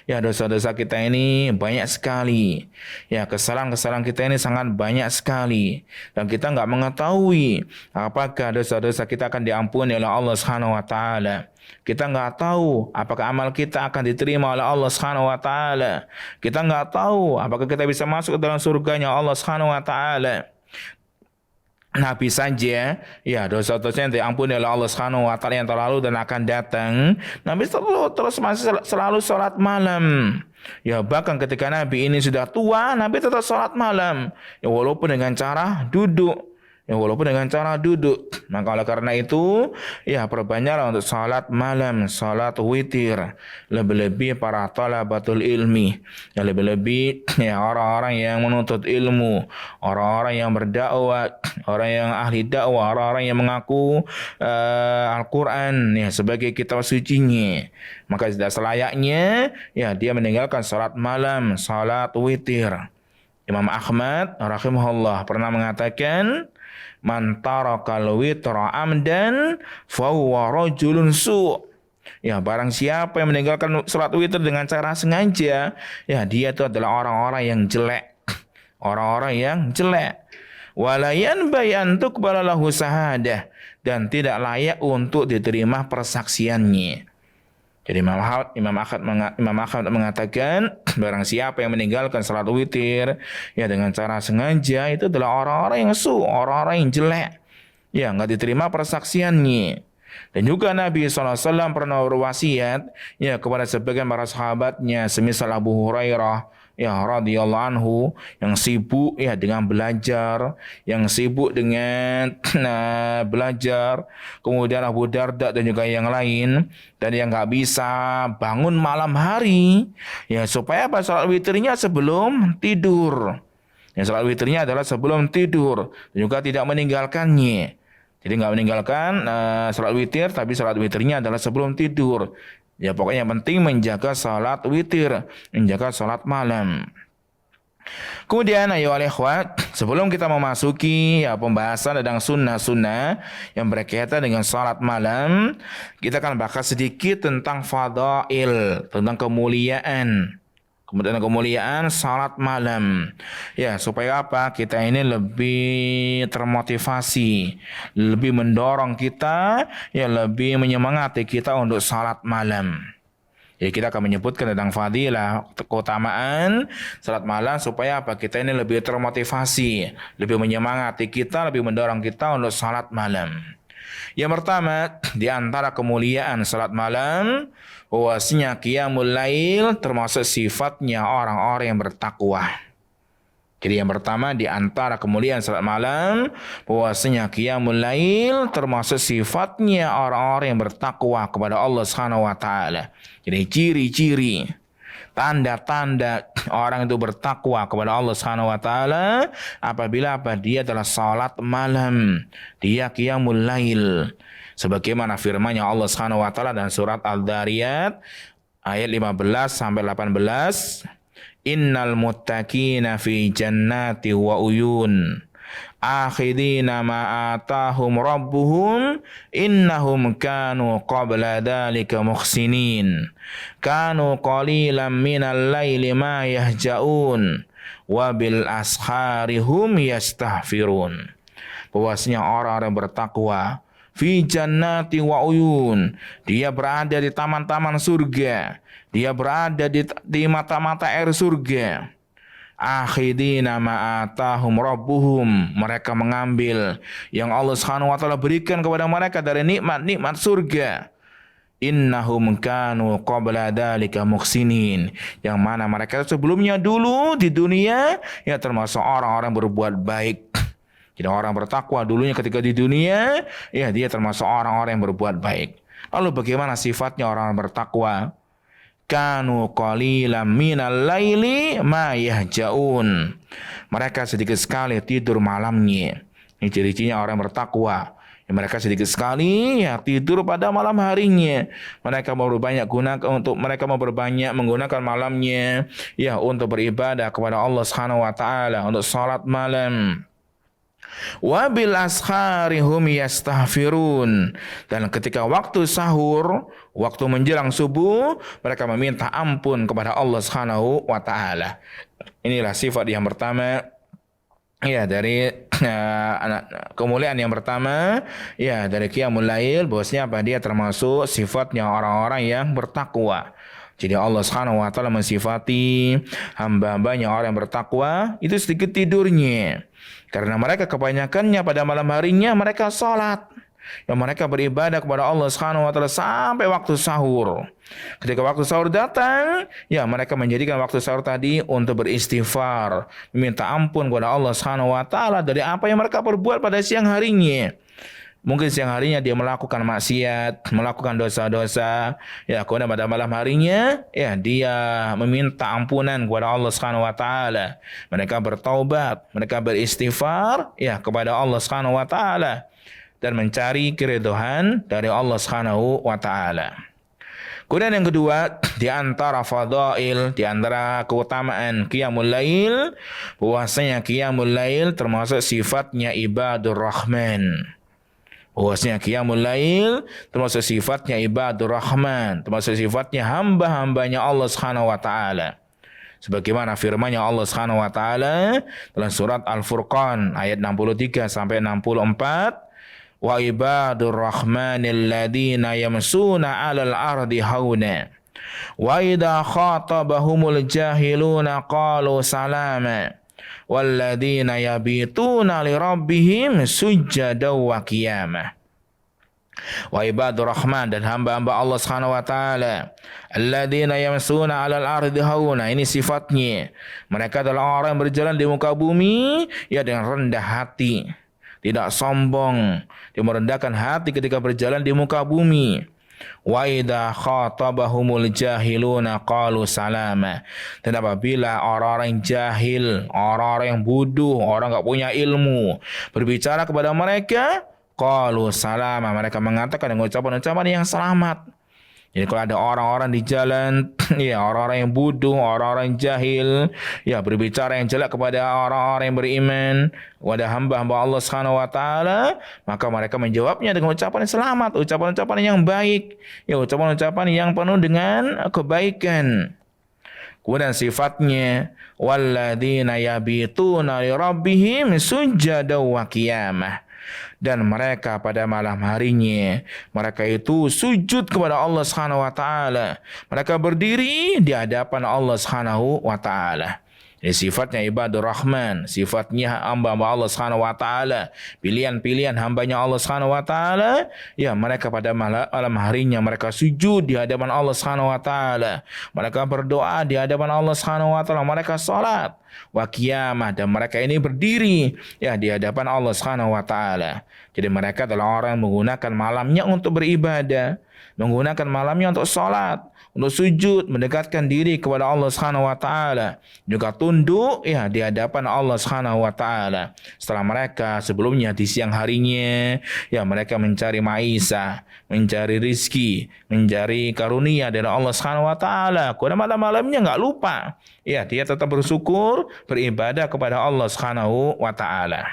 Ya, dosa-dosa kita ini banyak sekali. Ya, kesalahan-kesalahan kita ini sangat banyak sekali. Dan kita enggak mengetahui apakah dosa-dosa kita akan diampuni oleh Allah Subhanahu wa taala. Kita enggak tahu apakah amal kita akan diterima oleh Allah Subhanahu wa taala. Kita enggak tahu apakah kita bisa masuk ke dalam surganya Allah Subhanahu wa taala. Nabi saja, ya dosa-dosa yang diampuni oleh Allah Subhanahu wa taala yang terlalu dan akan datang. Nabi terus masih selalu salat malam. Ya, bahkan ketika Nabi ini sudah tua, Nabi tetap salat malam. Ya, walaupun dengan cara duduk. Maka oleh karena itu, ya perbanyaklah untuk salat malam, salat witir. Lebih-lebih para talabatul ilmi, ya lebih-lebih ya orang-orang yang menuntut ilmu, orang-orang yang berdakwah, orang yang ahli dakwah, orang-orang yang mengaku Al-Quran ya sebagai kitab sucinya. Maka tidak selayaknya ya dia meninggalkan salat malam, salat witir. Imam Ahmad rahimahullah pernah mengatakan, man tarakal witra amdan fahuwa rajulun su'. Ya, barang siapa yang meninggalkan salat witir dengan cara sengaja, ya dia itu adalah orang-orang yang jelek. Orang-orang yang jelek. Wala yanbaghi an tuqbala lahu sahadah, dan tidak layak untuk diterima persaksiannya. Jadi Imam Ahmad mengatakan, barang siapa yang meninggalkan salat witir ya dengan cara sengaja, itu adalah orang-orang yang orang-orang yang jelek. Ya, enggak diterima persaksiannya. Dan juga Nabi SAW pernah berwasiat ya kepada sebagian para sahabatnya, semisal Abu Hurairah ya radhiyallahu anhu, yang sibuk ya dengan belajar, belajar, kemudian Abu Darda dan juga yang lain, dan yang enggak bisa bangun malam hari ya supaya apa? Salat witirnya sebelum tidur. Yang salat witirnya adalah sebelum tidur, dan juga tidak meninggalkannya. Jadi enggak meninggalkan salat witir, tapi salat witirnya adalah sebelum tidur. Ya, pokoknya yang penting menjaga salat witir, menjaga salat malam. Kemudian ayo ikhwat, sebelum kita memasuki ya pembahasan tentang sunnah-sunnah yang berkaitan dengan salat malam, kita akan bahas sedikit tentang fadail, tentang kemuliaan. Kemudian kemuliaan salat malam. Ya, supaya apa? Kita ini lebih termotivasi, lebih mendorong kita, ya lebih menyemangati kita untuk salat malam. Ya, kita akan menyebutkan tentang fadilah, keutamaan salat malam supaya apa? Kita ini lebih termotivasi, lebih menyemangati kita, lebih mendorong kita untuk salat malam. Yang pertama, di antara kemuliaan salat malam, bahwasanya qiyamul lail termasuk sifatnya orang-orang yang bertakwa. Jadi yang pertama di antara kemuliaan salat malam, bahwasanya qiyamul lail termasuk sifatnya orang-orang yang bertakwa kepada Allah Subhanahu wa taala. Jadi ciri-ciri, tanda-tanda orang itu bertakwa kepada Allah Subhanahu wa taala apabila dia adalah salat malam, dia qiyamul lail. Sebagaimana firman-Nya Allah Subhanahu wa taala dalam surat Al-Dhariyat ayat 15 sampai 18, innal muttaqina fi jannati wa uyun akhidina ma atahum rabbuhum innahum kanu qabla dhalika muhsinin kanu qalilan minal laili ma yahja'un wa bil asharihum yastaghfirun. Bahwasanya orang-orang bertakwa fi jannati wa uyun, dia berada di taman-taman surga, dia berada di mata-mata air surga. Akhidina ma'atahum rabbuhum, mereka mengambil yang Allah Subhanahu wa taala berikan kepada mereka dari nikmat-nikmat surga. Innahum kanu qabla dzalika muhsinin, yang mana mereka sebelumnya dulu di dunia ya termasuk orang-orang berbuat baik. Jadi orang bertakwa dulunya ketika di dunia ya dia termasuk orang-orang yang berbuat baik. Lalu bagaimana sifatnya orang bertakwa? Kanu qalilan minal laili ma yahjaun. Mereka sedikit sekali tidur malamnya. Ini ciri-cirinya orang bertakwa. Ya, mereka sedikit sekali ya tidur pada malam harinya. Mereka mau berbanyak menggunakan malamnya ya untuk beribadah kepada Allah Subhanahu wa taala, untuk salat malam. Wa bil asharihum yastaghfirun, dan ketika waktu sahur, waktu menjelang subuh, mereka meminta ampun kepada Allah Subhanahu wa taala. Inilah sifat yang pertama ya dari kemuliaan yang pertama ya dari qiyamul lail, bahwasanya apa, dia termasuk sifatnya orang-orang yang bertakwa. Jadi Allah Subhanahu wa taala mensifati hamba-hambanya orang yang bertakwa itu sedikit tidurnya. Karena mereka kebanyakannya pada malam harinya mereka salat. Yang mereka beribadah kepada Allah Subhanahu wa taala sampai waktu sahur. Ketika waktu sahur datang, ya mereka menjadikan waktu sahur tadi untuk beristighfar, meminta ampun kepada Allah Subhanahu wa taala dari apa yang mereka perbuat pada siang harinya. Mungkin siang harinya dia melakukan maksiat, melakukan dosa-dosa. Ya, kemudian pada malam harinya, ya dia meminta ampunan kepada Allah Subhanahu wa taala. Mereka bertaubat, mereka beristighfar ya kepada Allah Subhanahu wa taala dan mencari keridhaan dari Allah Subhanahu wa taala. Kemudian yang kedua, di antara fadail, di antara keutamaan qiyamul lail, bahwasanya qiyamul lail termasuk sifatnya ibadur rahman. Bahwasanya qiyamul lail termasuk sifatnya ibadur rahman, termasuk sifatnya hamba-hambanya Allah Subhanahu wa taala. Sebagaimana firman-Nya Allah Subhanahu wa taala dalam surat Al-Furqan ayat 63 sampai 64, wa ibadur rahmanil ladzina yamsuna 'alal ardi hauna wa idza khatabahumul jahiluna qalu salama walladzina yabituna lirabbihim sujjadan wa qiyamah. Wa ibadur rahman, dan hamba-hamba Allah Subhanahu wa taala alladzina yamsuna 'alal ardi hauna, ini sifatnya mereka adalah orang yang berjalan di muka bumi ya dengan rendah hati, tidak sombong, dia merendahkan hati ketika berjalan di muka bumi. Wa idza khatabahumul jahiluna qalu salama, dan apabila orang-orang jahil, orang-orang yang bodoh, orang enggak punya ilmu berbicara kepada mereka, qalu salama, mereka mengatakan dengan ucapan-ucapan yang selamat. Jadi kalau ada orang-orang di jalan, ya orang-orang yang bodoh, orang-orang yang jahil, ya berbicara yang jelek kepada orang-orang yang beriman, kepada hamba-hamba Allah Subhanahu wa taala, maka mereka menjawabnya dengan ucapan selamat, ucapan-ucapan yang baik, ya ucapan-ucapan yang penuh dengan kebaikan. Kemudian sifatnya walladzina yabituna li rabbihim sujjadan wa qiyamah, dan mereka pada malam harinya mereka itu sujud kepada Allah Subhanahu wa taala. Mereka berdiri di hadapan Allah Subhanahu wa taala. Ini sifatnya ibadur rahman, sifatnya hamba-hamba Allah Subhanahu wa taala, pilihan-pilihan hambanya Allah Subhanahu wa taala. Ya, mereka pada malam harinya mereka sujud di hadapan Allah Subhanahu wa taala. Mereka berdoa di hadapan Allah Subhanahu wa taala, mereka salat wa qiyamah, dan mereka ini berdiri ya di hadapan Allah Subhanahu wa taala. Jadi mereka adalah orang yang menggunakan malamnya untuk beribadah, menggunakan malamnya untuk salat, untuk sujud, mendekatkan diri kepada Allah Subhanahu wa taala, juga tunduk ya di hadapan Allah Subhanahu wa taala. Setelah mereka sebelumnya di siang harinya ya mereka mencari maisha, mencari rizki, mencari karunia dari Allah Subhanahu wa taala. Kemudian malam-malamnya enggak lupa ya dia tetap bersyukur, beribadah kepada Allah Subhanahu wa taala.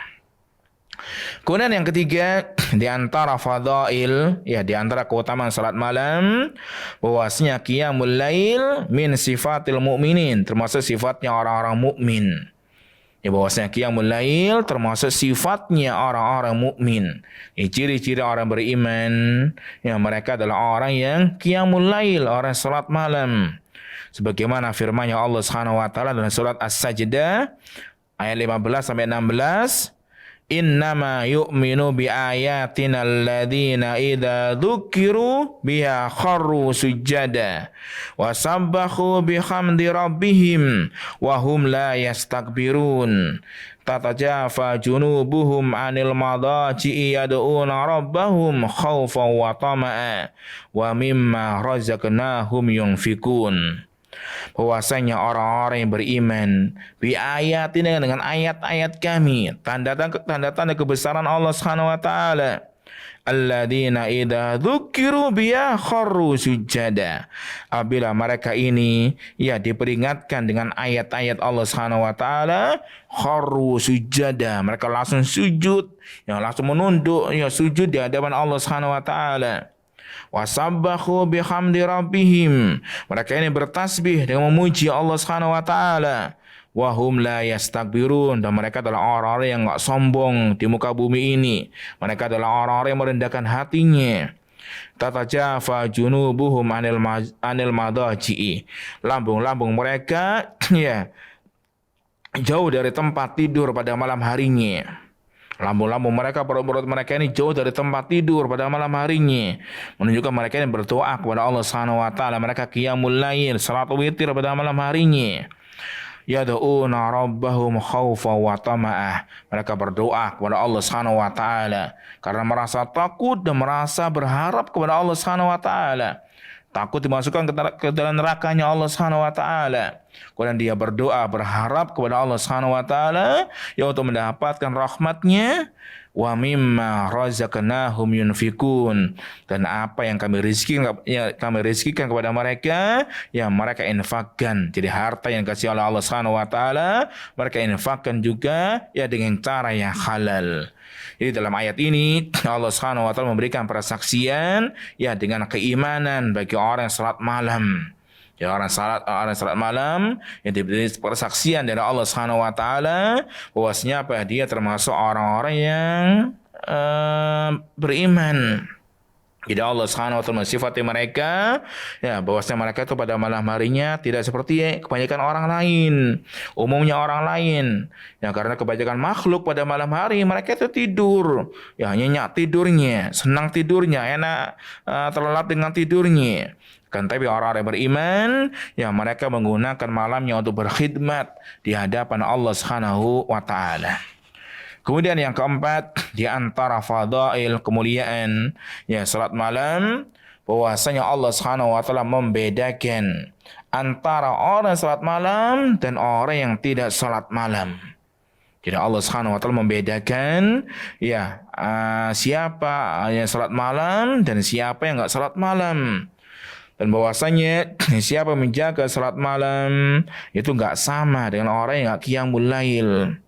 Kemudian yang ketiga, di antara fadail, ya di antara keutamaan salat malam, bahwasanya qiyamul lail min sifatil mu'minin, termasuk sifatnya orang-orang mukmin. Ya bahwasanya qiyamul lail termasuk sifatnya orang-orang mukmin. Ya, ciri-ciri orang beriman, ya mereka adalah orang yang qiyamul lail, orang salat malam. Sebagaimana firman-Nya Allah Subhanahu wa taala dalam surat As-Sajdah ayat 15 sampai 16, innama yu'minu bi ayatina alladhina idza dzukiru biha kharru sujada wa sabbahu bihamdi rabbihim wa hum la yastakbirun tatajafa junubuhum anil madaji'i yad'una rabbahum khaufan wa tama'a wa mimma razaqnahum yunfikun. Bahwasanya orang-orang yang beriman bi ayatina, dengan ayat-ayat kami, tanda-tanda kebesaran Allah Subhanahu wa taala, alladzina idza dzukiru biya kharru sujada, apabila mereka ini ya diperingatkan dengan ayat-ayat Allah Subhanahu wa taala, kharru sujada, mereka langsung sujud, ya langsung menunduk, ya sujud di hadapan Allah Subhanahu wa taala. Wasabbahu bihamdi rabbihim, mereka ini bertasbih dengan memuji Allah Subhanahu wa taala. Wa hum la yastakbirun, dan mereka adalah orang-orang yang enggak sombong di muka bumi ini. Mereka adalah orang-orang yang merendahkan hatinya. Tatajafa junubuhum anil madaji'i, lambung-lambung mereka ya jauh dari tempat tidur pada malam harinya. Lambung-lambung mereka, perut-perut mereka ini jauh dari tempat tidur pada malam harinya, menunjukkan mereka ini berdoa kepada Allah Subhanahu wa taala. Mereka qiyamul lail, salat witir pada malam harinya. Yad'una rabbahum khaufan wa tama'ah, mereka berdoa kepada Allah Subhanahu wa taala karena merasa takut dan merasa berharap kepada Allah Subhanahu wa taala. Takut dimasukkan ke dalam nerakanya Allah Subhanahu wa taala. Kemudian dia berdoa berharap kepada Allah Subhanahu wa taala ya untuk mendapatkan rahmatnya. Wa mimma razaqnahum yunfikun, dan apa yang kami rizkikan kepada mereka, ya mereka infakkan. Jadi harta yang dikasih oleh Allah Subhanahu wa taala mereka infakkan juga ya dengan cara yang halal. Jadi dalam ayat ini Allah Subhanahu wa taala memberikan persaksian ya dengan keimanan bagi orang yang salat malam. Ya orang salat malam yang diberi persaksian dari Allah Subhanahu wa taala bahwasanya apa, dia termasuk orang-orang yang beriman. Jadi Allah Subhanahu wa taala mensifati mereka ya bahwasanya mereka itu pada malam harinya tidak seperti kebanyakan orang lain, umumnya orang lain. Ya karena kebanyakan makhluk pada malam hari mereka itu tidur, ya nyenyak tidurnya, senang tidurnya, enak terlelap dengan tidurnya. Kan tapi orang-orang yang beriman ya mereka menggunakan malamnya untuk berkhidmat di hadapan Allah Subhanahu wa taala. Kemudian yang keempat, di antara fadail kemuliaan ya salat malam, bahwasanya Allah Subhanahu wa taala membedakan antara orang salat malam dan orang yang tidak salat malam. Jadi Allah Subhanahu wa taala membedakan ya siapa yang salat malam dan siapa yang enggak salat malam. Dan bahwasanya siapa menjaga salat malam itu enggak sama dengan orang yang enggak qiyamul lail.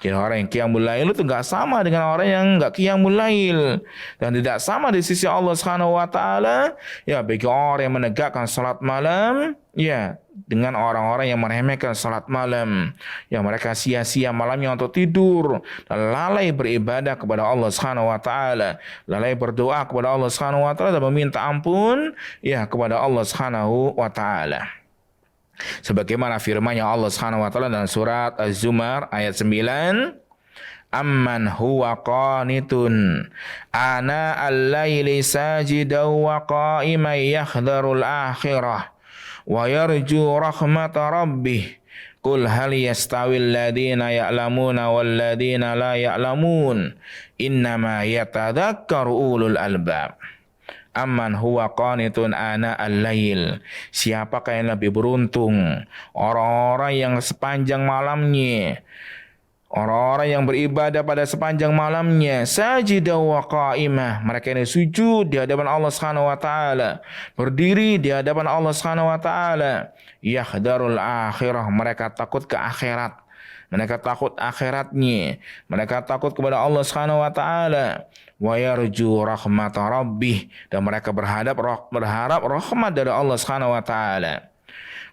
Jadi orang yang qiyamul lail itu enggak sama dengan orang yang enggak qiyamul lail, dan tidak sama di sisi Allah Subhanahu wa taala ya bagi orang yang menegakkan salat malam ya dengan orang-orang yang meremehkan salat malam. Ya mereka sia-sia malamnya untuk tidur dan lalai beribadah kepada Allah Subhanahu wa taala, lalai berdoa kepada Allah Subhanahu wa taala dan meminta ampun ya kepada Allah Subhanahu wa taala. Sebagaimana firman-Nya Allah Subhanahu wa taala dalam surat Az-Zumar ayat 9, amman huwa qanitun ana al-laili sajidan wa qa'iman yahdharul akhirah wa yarju rahmata rabbih qul hal yastawil ladina ya'lamuna wal ladina la ya'lamun innama yatadhakkaru ulul albab. Amman huwa qanitun ana al-lail, siapakah yang lebih beruntung? Orang-orang yang sepanjang malamnya, orang-orang yang beribadah pada sepanjang malamnya, sajidah wa qa'imah, mereka ini sujud di hadapan Allah Subhanahu wa taala, berdiri di hadapan Allah Subhanahu wa taala, yahdharul akhirah, mereka takut ke akhirat. mereka takut akhiratnya, mereka takut kepada Allah Subhanahu wa taala, wa yarju rahmat rabbih, dan mereka berharap rahmat dari Allah Subhanahu wa taala.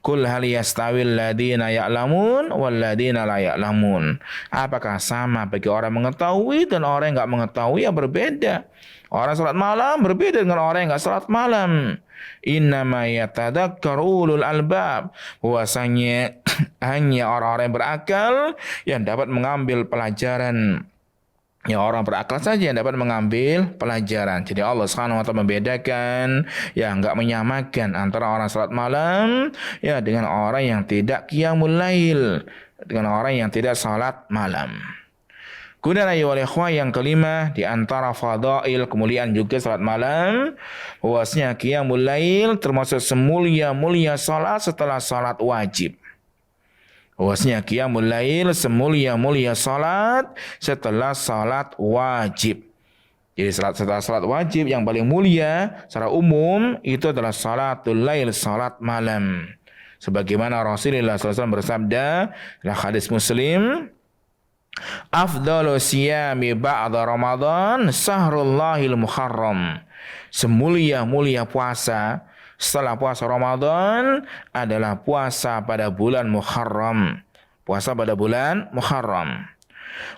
Qul hal yastawil ladina ya'lamun wal ladina la ya'lamun. Apakah sama bagi orang mengetahui dan orang yang enggak mengetahui? Ya berbeda. Orang salat malam berbeda dengan orang yang enggak salat malam. Innama yatadakkaru ulul albab. Bahwasanya hanya orang-orang yang berakal yang dapat mengambil pelajaran. Ya, orang berakal saja yang dapat mengambil pelajaran. Jadi Allah Subhanahu wa taala membedakan, ya enggak menyamakan antara orang salat malam ya dengan orang yang tidak qiyamul lail, dengan orang yang tidak salat malam. Kemudian ayyuhal ikhwah, yang kelima di antara fadail kemuliaan juga salat malam, bahwasanya qiyamul lail termasuk semulia-mulia salat setelah salat wajib. Bahwasanya qiyamul lail semulia-mulia salat setelah salat wajib. Jadi setelah salat wajib yang paling mulia secara umum itu adalah salatul lail, salat malam. Sebagaimana Rasulullah SAW bersabda dalam hadis Muslim, afdalu siyami ba'da Ramadan sahrullahil muharram. Semulia-mulia puasa setelah puasa Ramadan adalah puasa pada bulan Muharram. Puasa pada bulan Muharram.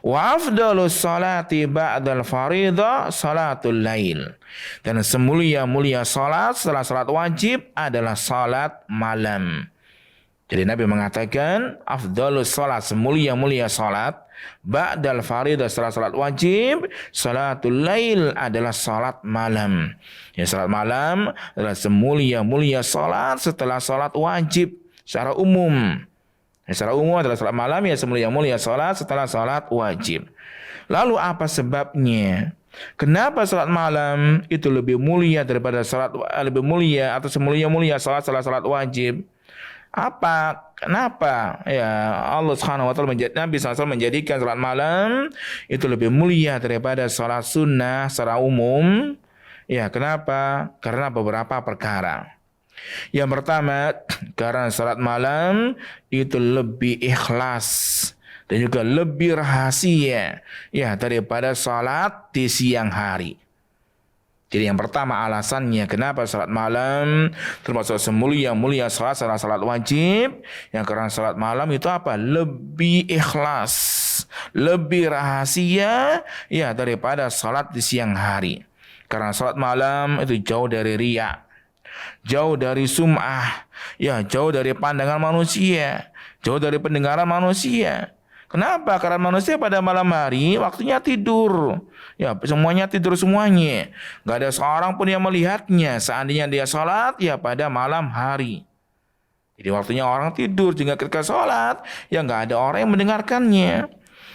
Wa afdalus salati ba'dal faridah salatul lail. Dan semulia-mulia salat setelah salat wajib adalah salat malam. Jadi Nabi mengatakan afdalus salat, semulia-mulia salat ba'dal faridah setelah salat wajib, salatul lail adalah salat malam. Ya, salat malam adalah semulia-mulia salat setelah salat wajib secara umum. Ya, secara umum adalah salat malam ya semulia-mulia salat setelah salat wajib. Lalu apa sebabnya? Kenapa salat malam itu lebih mulia daripada lebih mulia atau semulia-mulia salat setelah salat wajib? Kenapa? Ya, Allah Subhanahu wa taala Nabi SAW menjadikan salat malam itu lebih mulia daripada salat sunnah secara umum. Ya, kenapa? Karena beberapa perkara. Yang pertama, karena salat malam itu lebih ikhlas dan juga lebih rahasia ya daripada salat di siang hari. Jadi yang pertama alasannya kenapa salat malam termasuk semulia-mulia salat setelah salat wajib, yang karena salat malam itu apa? Lebih ikhlas, lebih rahasia ya daripada salat di siang hari. Karena salat malam itu jauh dari riya, jauh dari sum'ah, ya jauh dari pandangan manusia, jauh dari pendengaran manusia. Kenapa? Karena manusia pada malam hari waktunya tidur. Ya, semuanya tidur semuanya. Gak ada seorang pun yang melihatnya. Seandainya dia sholat, ya pada malam hari. Jadi waktunya orang tidur. Jika ketika sholat, ya gak ada orang yang mendengarkannya.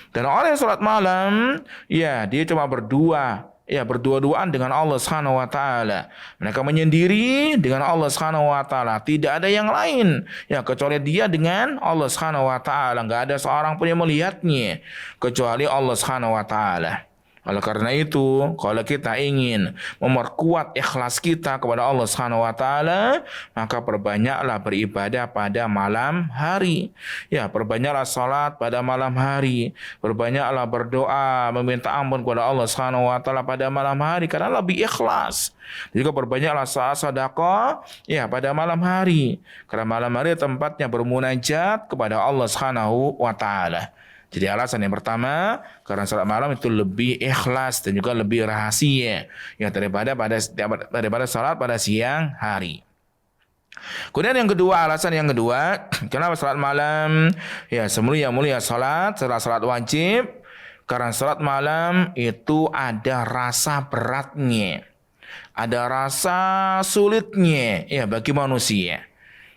Dan orang yang sholat malam, ya dia cuma berdua. Ya, berdua-duaan dengan Allah Subhanahu wa taala. Mereka menyendiri dengan Allah Subhanahu wa taala. Tidak ada yang lain ya kecuali dia dengan Allah Subhanahu wa taala. Enggak ada seorang pun yang melihatnya kecuali Allah Subhanahu wa taala. Oleh karena itu, kalau kita ingin memperkuat ikhlas kita kepada Allah Subhanahu wa taala, maka perbanyaklah beribadah pada malam hari. Ya, perbanyaklah salat pada malam hari, perbanyaklah berdoa, meminta ampun kepada Allah Subhanahu wa taala pada malam hari karena lebih ikhlas. Juga perbanyaklah sedekah ya pada malam hari. Karena malam hari tempatnya bermunajat kepada Allah Subhanahu wa taala. Jadi alasan yang pertama, karena salat malam itu lebih ikhlas dan juga lebih rahasia ya daripada salat pada siang hari. Kemudian yang kedua, alasan yang kedua, kenapa salat malam ya semulia-mulia salat setelah salat wajib? Karena salat malam itu ada rasa beratnya, ada rasa sulitnya ya bagi manusia.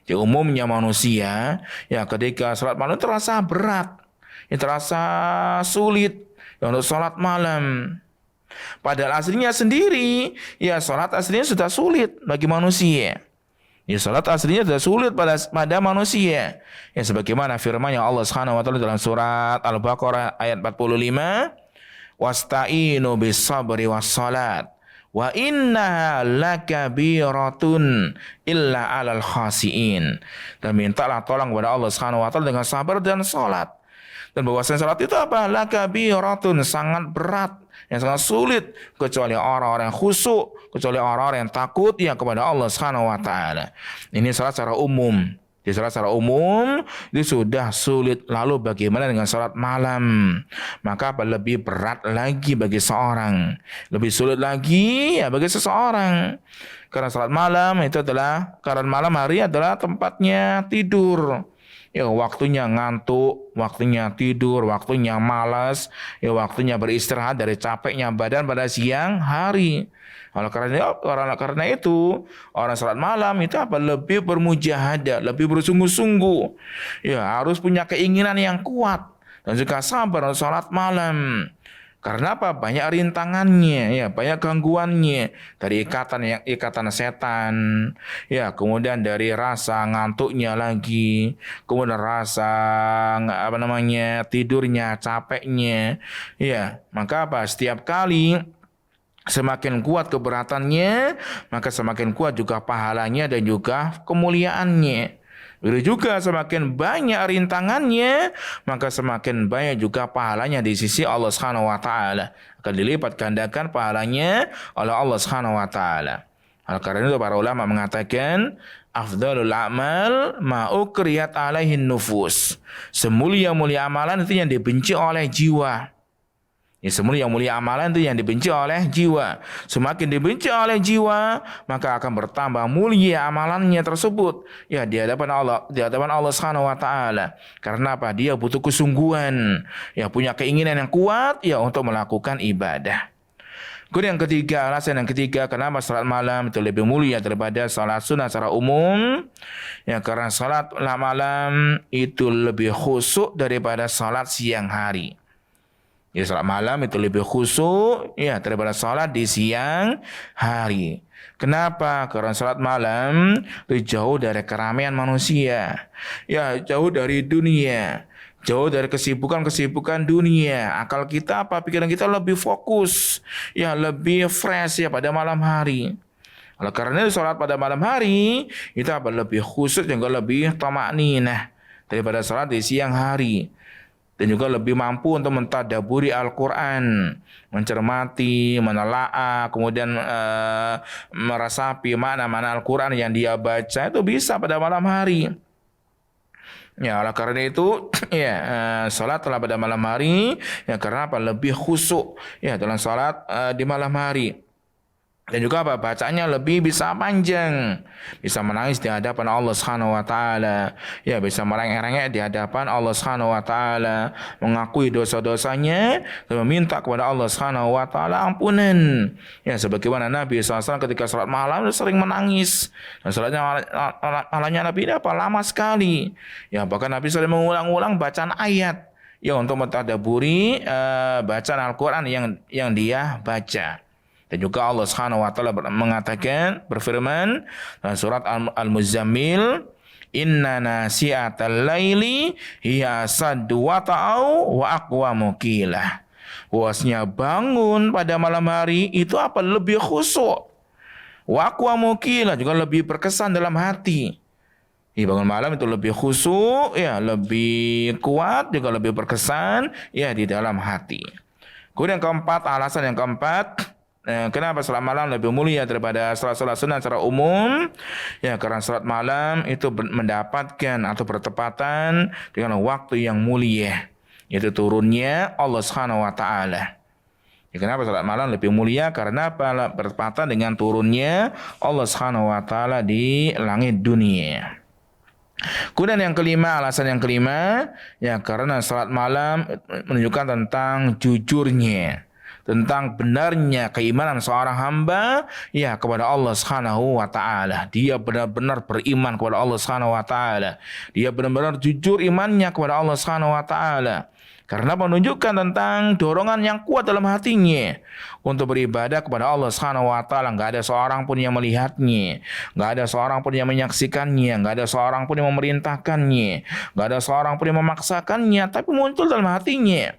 Jadi umumnya manusia ya ketika salat malam terasa berat, ya terasa sulit untuk salat malam. Padahal aslinya sendiri, ya salat aslinya sudah sulit bagi manusia. Ya salat aslinya sudah sulit pada manusia. Ya sebagaimana firman-Nya Allah Subhanahu wa taala dalam surat Al-Baqarah ayat 45, "Wasta'inu bis-sabri was-salat wa innaha lakabiratun illa 'alal khasiin." Dan mintalah tolong kepada Allah Subhanahu wa taala dengan sabar dan salat. Dan bahwasanya salat itu apa? Lakabiratun, sangat berat, yang sangat sulit kecuali orang-orang yang khusyuk, kecuali orang-orang yang takut ya kepada Allah Subhanahu wa taala. Ini salat secara umum. Di salat secara umum itu sudah sulit, lalu bagaimana dengan salat malam? Maka apa lebih berat lagi bagi seorang, lebih sulit lagi ya bagi seseorang. Karena salat malam itu adalah, karena malam hari adalah tempatnya tidur. Ya waktunya ngantuk, waktunya tidur, waktunya malas, ya waktunya beristirahat dari capeknya badan pada siang hari. Karena itu orang salat malam itu apa lebih bermujahadah, lebih bersungguh-sungguh. Ya harus punya keinginan yang kuat dan juga sabar salat malam. Karena apa? Banyak rintangannya, ya, banyak gangguannya dari ikatan setan, ya, kemudian dari rasa ngantuknya lagi, kemudian rasa tidurnya, capeknya, ya. Maka apa? Setiap kali semakin kuat keberatannya, maka semakin kuat juga pahalanya dan juga kemuliaannya. Begitu juga semakin banyak rintangannya, maka semakin banyak juga pahalanya di sisi Allah Subhanahu wa taala. Akan dilipat gandakan pahalanya oleh Allah Subhanahu wa taala. Karena itu para ulama mengatakan afdhalul amal ma ukriyat alaihin nufus. Semulia-mulia amalan itu yang dibenci oleh jiwa. Ya, semulia-mulia amalan itu yang dibenci oleh jiwa. Semakin dibenci oleh jiwa, maka akan bertambah mulia amalannya tersebut. Ya, di hadapan Allah Subhanahu wa taala. Karena apa? Dia butuh kesungguhan, ya punya keinginan yang kuat ya untuk melakukan ibadah. Kemudian yang ketiga, alasan yang ketiga kenapa salat malam itu lebih mulia daripada salat sunnah secara umum? Ya, karena salat malam itu lebih khusyuk daripada salat siang hari. Ya, salat malam itu lebih khusyuk ya daripada salat di siang hari. Kenapa? Karena salat malam itu jauh dari keramaian manusia. Ya, jauh dari dunia. Jauh dari kesibukan-kesibukan dunia. Akal kita apa? Pikiran kita lebih fokus. Ya, lebih fresh ya pada malam hari. Oleh karena itu salat pada malam hari itu apa? Lebih khusyuk dan juga lebih tamakninah daripada salat di siang hari. Dan juga lebih mampu untuk mentadaburi Al-Quran, mencermati, menelaah, kemudian merasapi mana-mana Al-Quran yang dia baca itu bisa pada malam hari. Ya, oleh karena itu ya salatlah pada malam hari ya karena apa? Lebih khusyuk ya dalam salat di malam hari. Dan juga apa? Bacanya lebih bisa panjang. Bisa menangis di hadapan Allah Subhanahu wa taala. Ya, bisa merengek-rengek di hadapan Allah Subhanahu wa taala, mengakui dosa-dosanya dan meminta kepada Allah Subhanahu wa taala ampunan. Ya, sebagaimana Nabi SAW ketika salat malam sering menangis. Dan salatnya malamnya Nabi ini apa? Lama sekali. Ya, bahkan Nabi sering mengulang-ulang bacaan ayat ya untuk mentadaburi bacaan Al-Qur'an yang dia baca. Dan juga Allah Subhanahu wa taala mengatakan, berfirman dalam surat Al-Muzammil, "Inna nasi'atal laili hiya asaddu wata'au wa aqwamu qilah." Bahwasanya bangun pada malam hari itu apa? Lebih khusyuk. Wa aqwamu qilah, juga lebih berkesan dalam hati. Bangun malam itu lebih khusyuk, ya lebih kuat, juga lebih berkesan ya di dalam hati. Kemudian alasan yang keempat, kenapa salat malam lebih mulia daripada salat-salat sunnah secara umum? Ya, karena salat malam itu mendapatkan atau bertepatan dengan waktu yang mulia, yaitu turunnya Allah Subhanahu wa taala. Ya, kenapa salat malam lebih mulia? Karena apa? Bertepatan dengan turunnya Allah Subhanahu wa taala di langit dunia. Kemudian yang kelima, alasan yang kelima, ya karena salat malam menunjukkan tentang jujurnya, tentang benarnya keimanan seorang hamba ya kepada Allah Subhanahu wa taala. Dia benar-benar beriman kepada Allah Subhanahu wa taala. Dia benar-benar jujur imannya kepada Allah Subhanahu wa taala. Karena menunjukkan tentang dorongan yang kuat dalam hatinya untuk beribadah kepada Allah Subhanahu wa taala. Enggak ada seorang pun yang melihatnya, enggak ada seorang pun yang menyaksikannya, enggak ada seorang pun yang memerintahkannya, enggak ada seorang pun yang memaksakannya, tapi muncul dalam hatinya.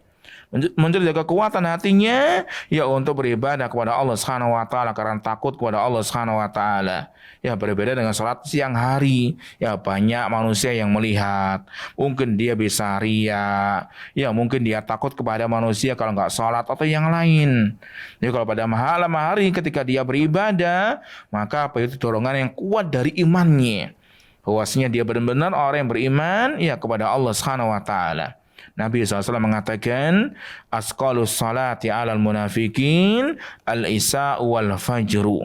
mencari kekuatan hatinya ya untuk beribadah kepada Allah Subhanahu wa taala karena takut kepada Allah Subhanahu wa taala. Ya berbeda dengan salat siang hari. Ya banyak manusia yang melihat. Mungkin dia bisa ria. Ya mungkin dia takut kepada manusia kalau nggak salat atau yang lain. Jadi kalau pada malam hari ketika dia beribadah, maka apa itu dorongan yang kuat dari imannya. Bahwasanya dia benar-benar orang yang beriman ya kepada Allah Subhanahu wa taala. Nabi SAW mengatakan, asqalus salati 'alal munafikin al-isya wal fajru.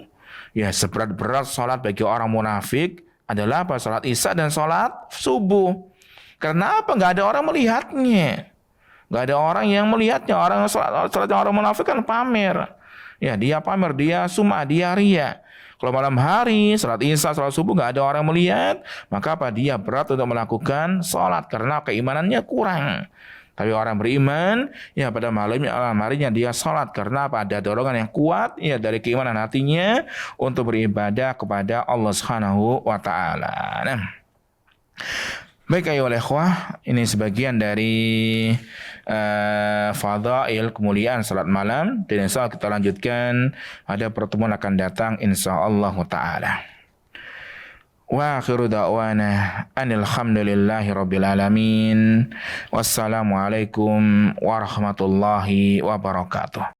Ya, seberat-berat salat bagi orang munafik adalah apa? Salat isya dan salat subuh. Karena apa? Enggak ada orang melihatnya. Enggak ada orang yang melihatnya. Orang salatnya orang munafik kan pamer. Ya, dia pamer, dia sum'ah, dia ria. Kalau malam hari, salat isya, salat subuh nggak ada orang melihat, maka apa? Dia berat untuk melakukan salat karena keimanannya kurang. Tapi orang beriman, ya pada malam harinya dia salat karena apa? Ada dorongan yang kuat ya dari keimanan hatinya untuk beribadah kepada Allah Subhanahu wa taala. Nah, baik ayo ikhwah, ini sebagian dari fadail kemuliaan salat malam dan insyaallah kita lanjutkan pada pertemuan akan datang insyaallah taala. Wa akhiru da'wana anil hamdulillahi rabbil alamin. Wassalamualaikum warahmatullahi wabarakatuh.